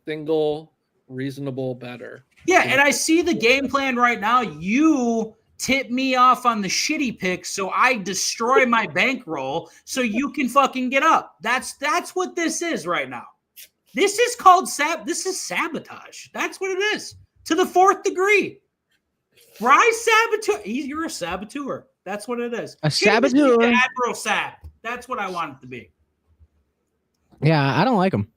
S2: single, reasonable, better.
S5: Yeah, and I see the game plan right now. You tip me off on the shitty picks so I destroy my bankroll so you can fucking get up. That's what this is right now. This is called this is sabotage. That's what it is. To the 4th degree. Bryce saboteur. You're a saboteur. That's what it is.
S1: A saboteur.
S5: Admiral Sab. That's what I want it to be.
S1: Yeah, I don't like him.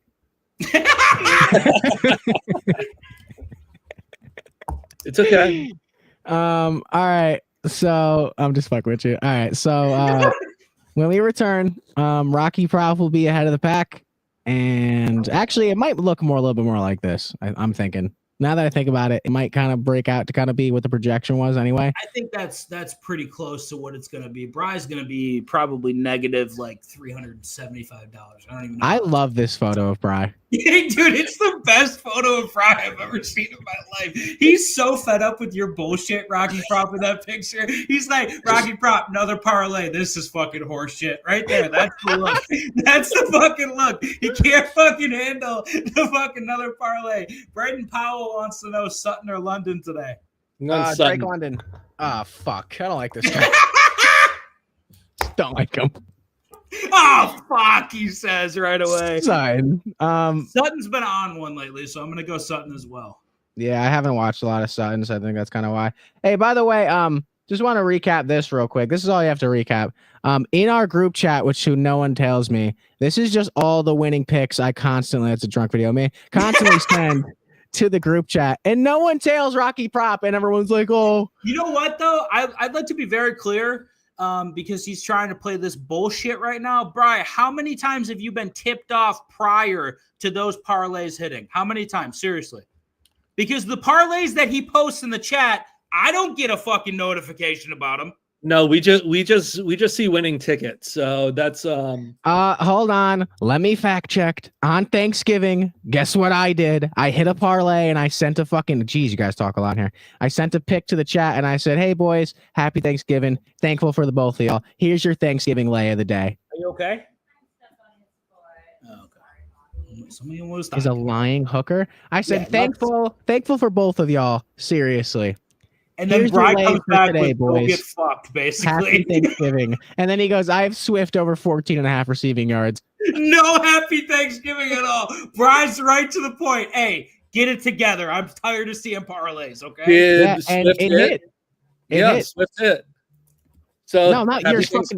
S2: It's okay.
S1: All right. So I'm just fucking with you. All right. So when we return, Rocky Prop will be ahead of the pack. And actually, it might look a little bit more like this. I'm thinking. Now that I think about it, it might kind of break out to kind of be what the projection was anyway.
S5: I think that's pretty close to what it's going to be. Bry's going to be probably negative like $375. I don't even know.
S1: I love this photo of Bry.
S5: Dude, it's the best photo of Bry I've ever seen in my life. He's so fed up with your bullshit, Rocky Prop, in that picture. He's like, Rocky Prop, another parlay. This is fucking horse shit right there. That's the look. That's the fucking look. He can't fucking handle the fucking another parlay. Braden Powell wants to know Sutton or London today.
S1: Drake London. Ah, fuck. I don't like this guy. Don't like him.
S5: Oh, fuck, he says right away.
S1: Sutton's
S5: been on one lately, so I'm going to go Sutton as well.
S1: Yeah, I haven't watched a lot of Sutton's. I think that's kind of why. Hey, by the way, just want to recap this real quick. This is all you have to recap. In our group chat, which no one tells me, this is just all the winning picks I constantly, that's a drunk video, me, constantly send to the group chat. And no one tells Rocky Prop, and everyone's like, oh.
S5: You know what, though? I'd like to be very clear. Because he's trying to play this bullshit right now. Bri, how many times have you been tipped off prior to those parlays hitting? How many times? Seriously. Because the parlays that he posts in the chat, I don't get a fucking notification about them.
S2: No, we just see winning tickets. So that's
S1: hold on. Let me fact check. On Thanksgiving, guess what I did? I hit a parlay and I sent a fucking you guys talk a lot here. I sent a pic to the chat and I said, hey boys, happy Thanksgiving. Thankful for the both of y'all. Here's your Thanksgiving lay of the day.
S5: Are you okay? Okay.
S1: Is a lying hooker. I said thankful for both of y'all. Seriously.
S5: And then Bri comes back today, with boys. Get fucked, basically.
S1: Happy Thanksgiving. And then he goes, I have Swift over 14.5 receiving yards.
S5: No happy Thanksgiving at all. Bri's right to the point. Hey, get it together. I'm tired of seeing parlays, okay?
S1: Yeah, and it hit.
S2: Yeah, Swift hit. So
S1: no, not your Swift.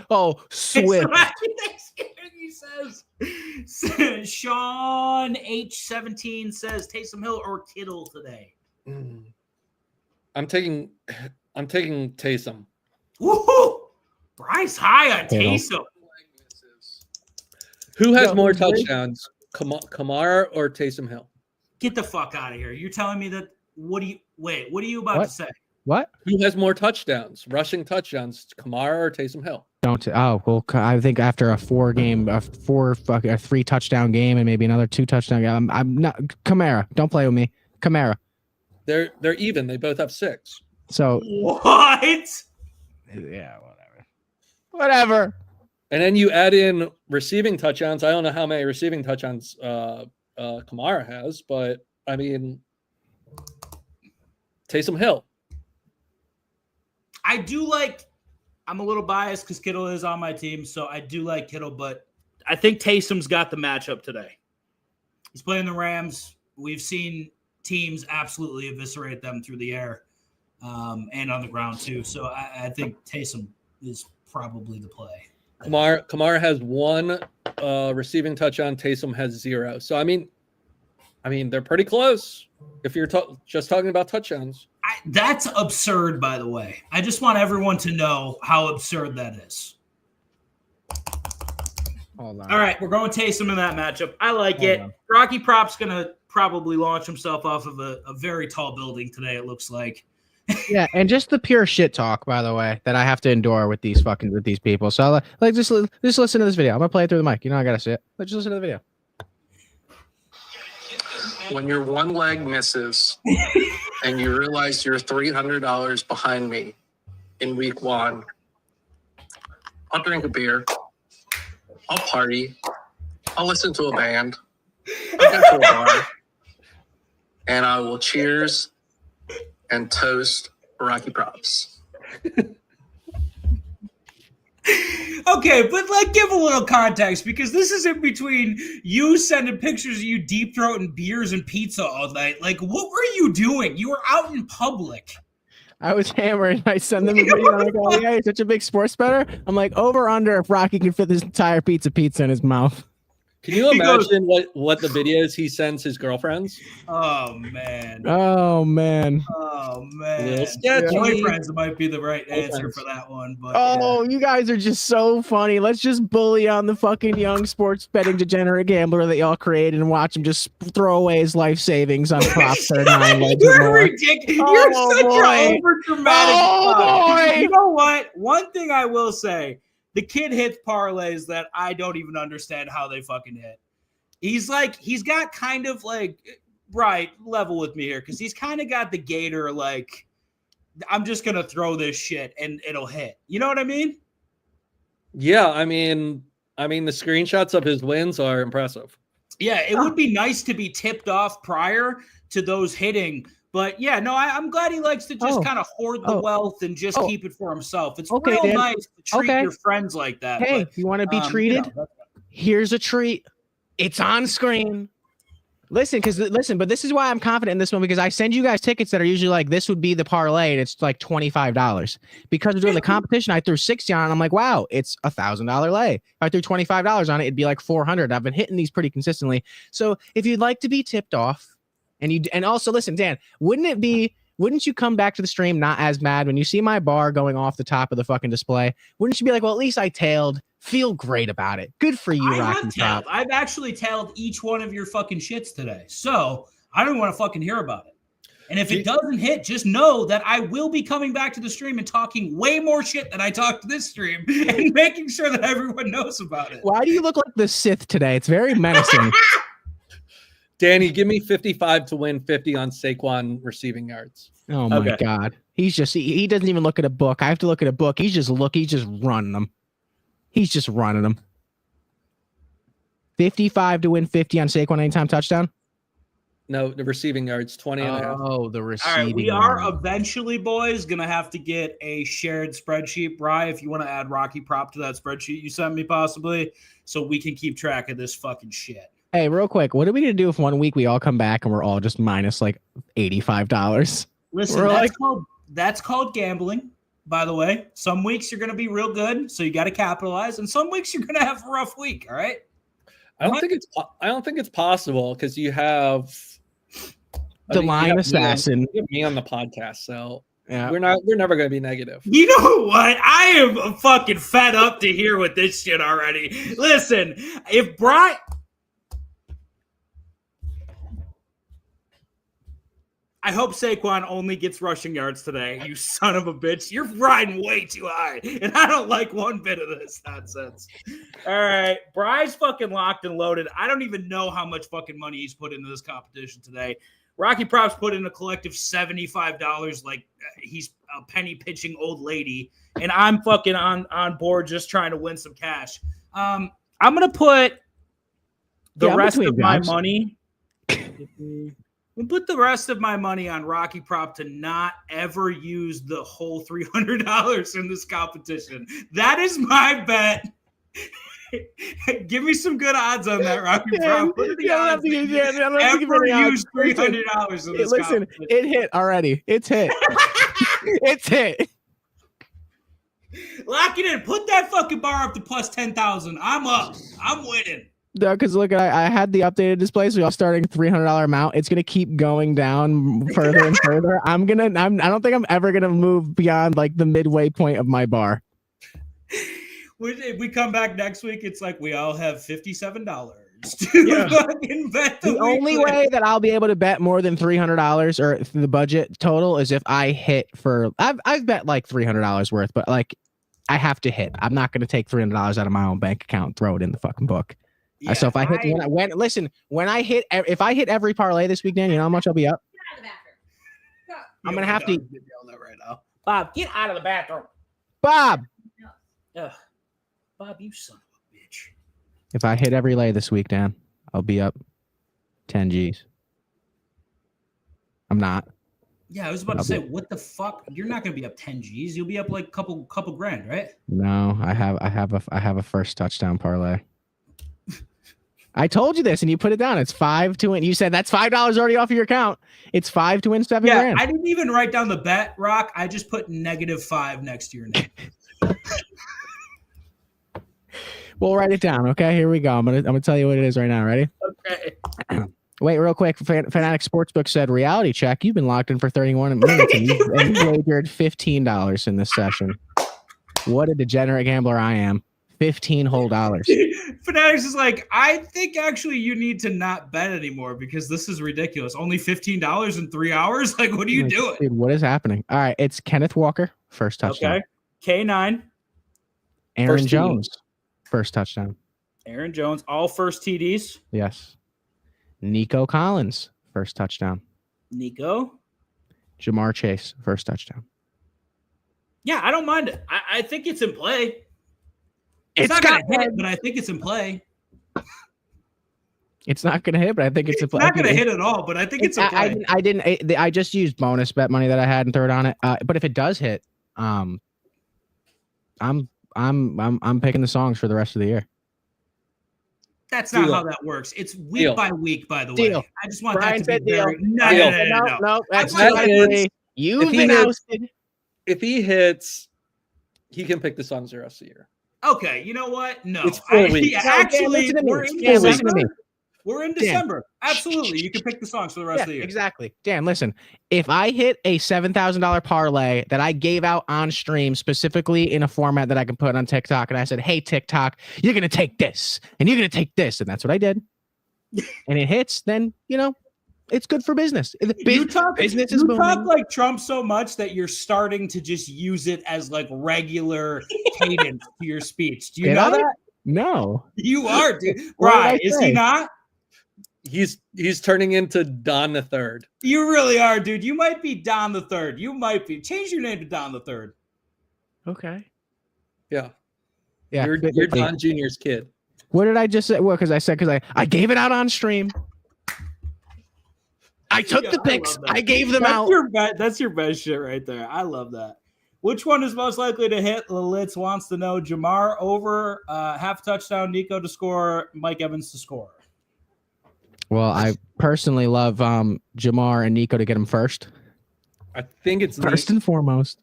S1: Oh, Swift.
S5: Happy Thanksgiving, he says. Sean H17 says Taysom Hill or Kittle today.
S2: I'm taking Taysom.
S5: Woohoo! Bryce high on Taysom.
S2: Who has more touchdowns, Kamara or Taysom Hill?
S5: Get the fuck out of here! You're telling me that? What are you about to say?
S1: What?
S2: Who has more touchdowns, rushing touchdowns, Kamara or Taysom Hill?
S1: I think after a 3 touchdown game and maybe another 2 touchdown game, I'm not Kamara. Don't play with me, Kamara.
S2: They're even. They both have 6.
S1: So
S5: what?
S1: Yeah, whatever.
S2: And then you add in receiving touchdowns. I don't know how many receiving touchdowns Kamara has, but I mean, Taysom Hill.
S5: I do like. I'm a little biased because Kittle is on my team, so I do like Kittle, but I think Taysom's got the matchup today. He's playing the Rams. We've seen teams absolutely eviscerate them through the air and on the ground too. So I think Taysom is probably the play.
S2: Kamara has 1 receiving touchdown. Taysom has 0. So I mean they're pretty close. If you're just talking about touchdowns,
S5: that's absurd. By the way, I just want everyone to know how absurd that is.
S1: Hold on.
S5: All right, we're going Taysom in that matchup. I like it. Rocky Prop's gonna probably launch himself off of a very tall building today, it looks like.
S1: Yeah, and just the pure shit talk, by the way, that I have to endure with these people. So like just listen to this video. I'm gonna play it through the mic. You know I gotta see it. Let's just listen to the video.
S7: When your one leg misses and you realize you're $300 behind me in week 1, I'll drink a beer. I'll party. I'll listen to a band. I'll go to a bar. And I will cheers and toast Rocky props.
S5: Okay, but like give a little context because this is in between you sending pictures of you deep throating beers and pizza all night. Like, what were you doing? You were out in public.
S1: I was hammered. I sent them a video. I'm like, oh yeah, he's such a big sports bettor. I'm like, over under if Rocky can fit this entire pizza in his mouth.
S2: Can you imagine what the videos he sends his girlfriends?
S5: Oh man.
S1: Oh man.
S5: Oh man.
S2: Little sketchy.
S5: Boyfriends might be the right answer for that one. But
S1: oh, you guys are just so funny. Let's just bully on the fucking young sports betting degenerate gambler that y'all created and watch him just throw away his life savings on props that are 9 legs or
S5: You're
S1: more.
S5: ridiculous. You're such an over dramatic.
S1: Oh, boy.
S5: You know what? One thing I will say. The kid hits parlays that I don't even understand how they fucking hit. He's got kind of like, right, level with me here, because he's kind of got the Gator, like, I'm just going to throw this shit and it'll hit. You know what I mean?
S2: Yeah, I mean, the screenshots of his wins are impressive.
S5: Yeah, it would be nice to be tipped off prior to those hitting. But yeah, no, I'm glad he likes to just kind of hoard the wealth and just keep it for himself. It's real
S1: Dan.
S5: nice to treat your friends like that.
S1: Hey,
S5: but,
S1: you want to be treated? Here's a treat. It's on screen. Listen, but this is why I'm confident in this one, because I send you guys tickets that are usually like, this would be the parlay, and it's like $25. Because we're doing the competition, I threw 60 on it, and I'm like, wow, it's $1,000 lay. If I threw $25 on it, it'd be like 400. I've been hitting these pretty consistently. So if you'd like to be tipped off, and also listen, Dan, wouldn't you come back to the stream not as mad when you see my bar going off the top of the fucking display? Wouldn't you be like, well, at least I tailed. Feel great about it. Good for you, Rocky Top.
S5: I've actually tailed each one of your fucking shits today. So I don't want to fucking hear about it. And if it doesn't hit, just know that I will be coming back to the stream and talking way more shit than I talked to this stream and making sure that everyone knows about it.
S1: Why do you look like the Sith today? It's very menacing.
S2: Danny, give me 55 to win 50 on Saquon receiving yards.
S1: Oh my God. He doesn't even look at a book. I have to look at a book. He's just running them. He's just running them. 55 to win 50 on Saquon anytime touchdown?
S2: No, the receiving yards, 20 and a half.
S1: Oh, the receiving.
S5: All right, we are eventually, boys, going to have to get a shared spreadsheet. Bri, if you want to add Rocky Prop to that spreadsheet you sent me possibly, so we can keep track of this fucking shit.
S1: Hey, real quick, what are we going to do if 1 week we all come back and we're all just minus like $85?
S5: Listen, that's called gambling, by the way. Some weeks you're going to be real good, so you got to capitalize, and some weeks you're going to have a rough week, all right?
S2: I don't think it's possible because you have
S1: line assassin.
S2: You have me on the podcast, so
S1: yeah.
S2: We're never going to be negative.
S5: You know what? I am fucking fed up to hear with this shit already. Listen, if Brian... I hope Saquon only gets rushing yards today, you son of a bitch. You're riding way too high, and I don't like one bit of this nonsense. All right, Bry's fucking locked and loaded. I don't even know how much fucking money he's put into this competition today. Rocky Props put in a collective $75 like he's a penny pitching old lady, and I'm fucking on board just trying to win some cash. I'm going to put the rest of my money... We'll put the rest of my money on Rocky Prop to not ever use the whole $300 in this competition. That is my bet. Give me some good odds on that, Rocky Prop. What are the odds? Ever use $300 in this competition?
S1: It hit already. It's hit. It's hit.
S5: Lock it in. Put that fucking bar up to plus 10,000. I'm up. I'm winning.
S1: No, because look, I had the updated display, so y'all starting $300 amount. It's gonna keep going down further and further. I don't think I'm ever gonna move beyond like the midway point of my bar.
S5: If we come back next week, it's like we all have $57 to fucking bet.
S1: The only way that I'll be able to bet more than $300 or the budget total is if I hit for. I've bet like $300 worth, but like I have to hit. I'm not gonna take $300 out of my own bank account and throw it in the fucking book. Yeah, so if I hit if I hit every parlay this week, Dan, you know how much I'll be up?
S8: Get out of the bathroom.
S1: I'm gonna have to
S5: yell that right now. Bob, get out of the bathroom.
S1: Bob,
S5: you son of a bitch.
S1: If I hit every lay this week, Dan, I'll be up 10 G's. I'm not.
S5: Yeah, I was about to say, what the fuck? You're not going to be up 10 G's. You'll be up like couple grand, right?
S1: No, I have a first touchdown parlay. I told you this, and you put it down. It's 5 to win. You said that's $5 already off of your account. It's 5 to win 7 grand.
S5: I didn't even write down the bet, Rock. I just put -5 next to your name.
S1: We'll write it down. Okay, here we go. I'm gonna tell you what it is right now. Ready?
S5: Okay.
S1: Wait, real quick. Fanatic Sportsbook said reality check. You've been locked in for 31 minutes and you wagered $15 in this session. What a degenerate gambler I am. 15 whole dollars.
S5: Fanatics is like, I think actually you need to not bet anymore because this is ridiculous. Only $15 in 3 hours? Like, what are you doing?
S1: Dude, what is happening? All right, it's Kenneth Walker, first touchdown.
S5: Okay. K9.
S1: Aaron Jones, first touchdown.
S5: Aaron Jones, all first TDs.
S1: Yes. Nico Collins, first touchdown.
S5: Nico.
S1: Jamar Chase, first touchdown.
S5: Yeah, I don't mind it. I think it's in play. It's not going to hit, but I think it's in play.
S1: It's not going to hit, but I think it's in play.
S5: It's not going to hit at all, but I think it's in play.
S1: I just used bonus bet money that I had and threw it on it. But if it does hit, I'm picking the songs for the rest of the year.
S5: That's not how that works. It's week by week, by the way. I just want
S1: Brian
S5: that to be very...
S1: No.
S2: That's if he hits, he can pick the songs the rest of the year.
S5: Okay, you know what? No.
S2: It's 4 weeks.
S5: Actually, we're in December. We're in December.
S1: Dan.
S5: Absolutely. You can pick the songs for the rest of the year.
S1: Exactly. Dan, listen, if I hit a $7,000 parlay that I gave out on stream specifically in a format that I can put on TikTok, and I said, hey, TikTok, you're going to take this and you're going to take this. And that's what I did. And it hits, then, it's good for business.
S5: You talk like Trump so much that you're starting to just use it as like regular cadence to your speech. Do you know that?
S1: No.
S5: You are, dude. Right. Is he not?
S2: He's turning into Don the Third.
S5: You really are, dude. You might be Don the Third. You might be. Change your name to Don the Third.
S1: Okay.
S2: Yeah.
S1: Yeah.
S2: You're Don Jr.'s kid.
S1: What did I just say? Well, because I gave it out on stream. I took the picks. I gave them out.
S5: That's your best shit right there. I love that. Which one is most likely to hit? Lalitz wants to know. Jamar over half touchdown, Nico to score, Mike Evans to score.
S1: Well, I personally love Jamar and Nico to get him first.
S2: I think it's
S1: first and foremost.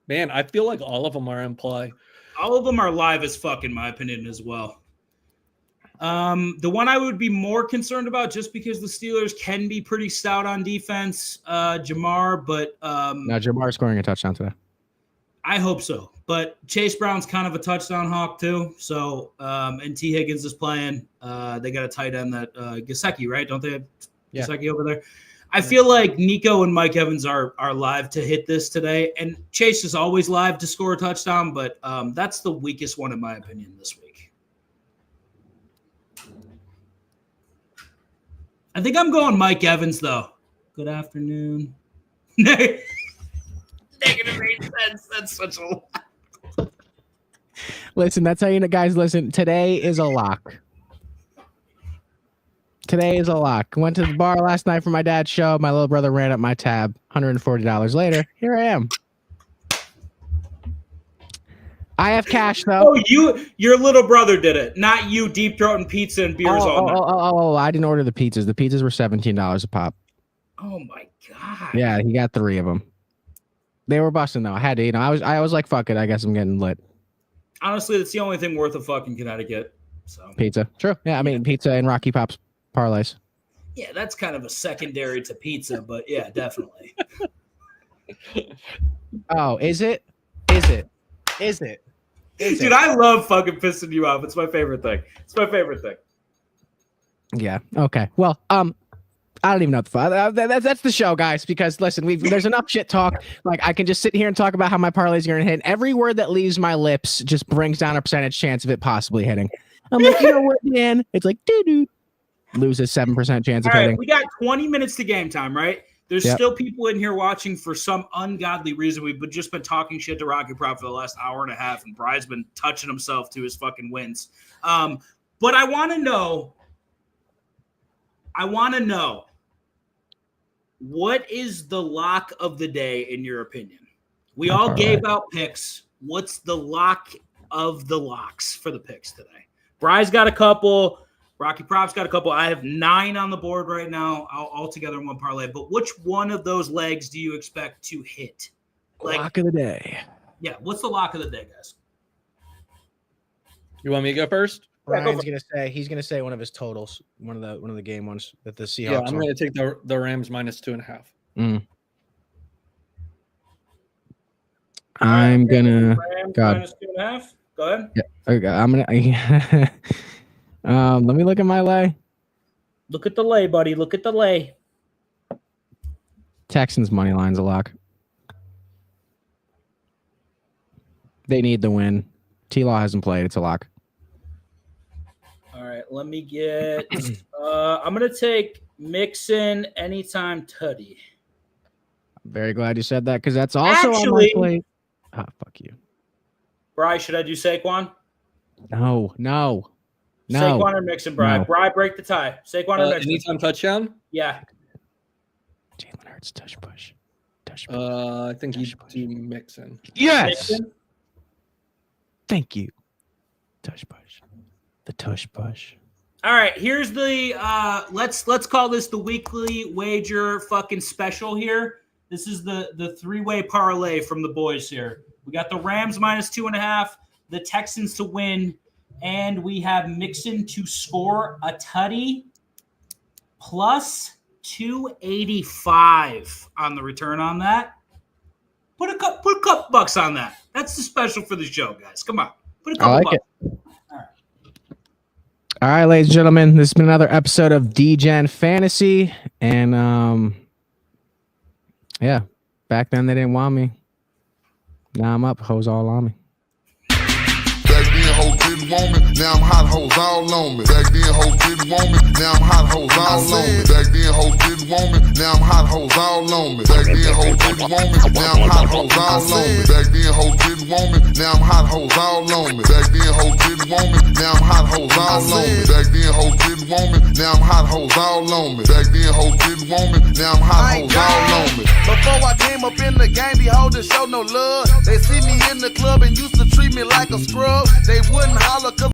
S2: Man, I feel like all of them are in play.
S5: All of them are live as fuck, in my opinion, as well. The one I would be more concerned about, just because the Steelers can be pretty stout on defense, Jamar, but
S1: now Jamar scoring a touchdown today.
S5: I hope so. But Chase Brown's kind of a touchdown hawk too. So and T. Higgins is playing. They got a tight end that Gesicki, right? Don't they have Gesicki over there? I feel like Nico and Mike Evans are live to hit this today, and Chase is always live to score a touchdown, but that's the weakest one in my opinion this week. I think I'm going Mike Evans, though. Good afternoon. Negative 8 cents. That's such a lot.
S1: Listen, that's how you know, guys. Listen, today is a lock. Today is a lock. Went to the bar last night for my dad's show. My little brother ran up my tab. $140 later, here I am. I have cash though.
S5: Oh, your little brother did it, not you. Deep throating pizza and beers all night.
S1: Oh! I didn't order the pizzas. The pizzas were $17 a pop.
S5: Oh my god.
S1: Yeah, he got 3 of them. They were busting though. I had to, I was like, fuck it. I guess I'm getting lit.
S5: Honestly, that's the only thing worth a fucking Connecticut. So
S1: pizza, true. Yeah, I mean pizza and Rocky Pops parlays.
S5: Yeah, that's kind of a secondary to pizza, but yeah, definitely.
S1: Oh, is it? Is it?
S5: Dude, I love fucking pissing you off. It's my favorite thing.
S1: Yeah. Okay. Well, I don't even know what that's the show, guys. Because listen, there's enough shit talk. Like I can just sit here and talk about how my parlays are gonna hit. Every word that leaves my lips just brings down a percentage chance of it possibly hitting. I'm like, you know what, man? It's like doo loses 7% chance of hitting.
S5: We got 20 minutes to game time, right? There's still people in here watching for some ungodly reason. We've just been talking shit to Rocky Prop for the last hour and a half, and Brian's been touching himself to his fucking wins. But I want to know what is the lock of the day in your opinion? We all gave out picks. What's the lock of the locks for the picks today? Bry's got a couple. Rocky Prop's got a couple. I have 9 on the board right now, all together in one parlay. But which one of those legs do you expect to hit?
S1: Lock of the day.
S5: Yeah, what's the lock of the day, guys?
S2: You want me to go first?
S1: Brian's he's gonna say one of his totals, one of the game ones that the Seahawks.
S2: Yeah, I'm going to take the Rams -2.5.
S1: I'm gonna.
S5: Rams -2.5. Go ahead.
S1: Yeah, okay, I'm gonna. Let me look at my lay.
S5: Look at the lay, buddy. Look at the lay.
S1: Texans money line's a lock. They need the win. T-Law hasn't played. It's a lock.
S5: All right, let me get. I'm gonna take Mixon anytime tutty.
S1: I'm very glad you said that because that's also on my plate. Oh, fuck you.
S5: Bri, should I do Saquon?
S1: No.
S5: Saquon or Mixon, Bri?
S1: No.
S5: Bri, break the tie. Saquon or Mixon?
S2: Anytime touchdown?
S5: Yeah.
S1: Jalen Hurts, tush push.
S2: I think you do Mixon.
S1: Yes.
S5: Mixon?
S1: Thank you. Tush push. The tush push.
S5: All right, here's the let's call this the weekly wager fucking special here. This is the 3-way parlay from the boys here. We got the Rams -2.5, the Texans to win, and we have Mixon to score a tutty plus 285 on the return on that. Put a couple bucks on that. That's the special for the show, guys. Come on. Put a couple bucks.
S1: All right, ladies and gentlemen, this has been another episode of Degen Fantasy. And yeah, back then they didn't want me. Now I'm up, hoes all on me.
S9: Back then, hoes didn't want me. Now I'm hot, hoes all on me. Back then, hoes didn't want me. Now I'm hot, hoes all on me. Back then, hoes didn't want me. Now I'm hot, hoes all on me. Back then, hoes didn't want me. Now I'm hot, hoes all on me. Back then, hoes didn't want me. Now I'm hot, hoes all on me. Back then, hoes didn't want me. Now I'm hot, hoes all on me. Back then, hoes didn't want me. Now I'm hot, hoes all on me. Back then, hoes didn't want me. Now I'm hot, hoes all on me.
S10: Before I came up in the game, these hoes didn't show no love. They see me in the club and used to treat me like a scrub. They wouldn't holler 'cause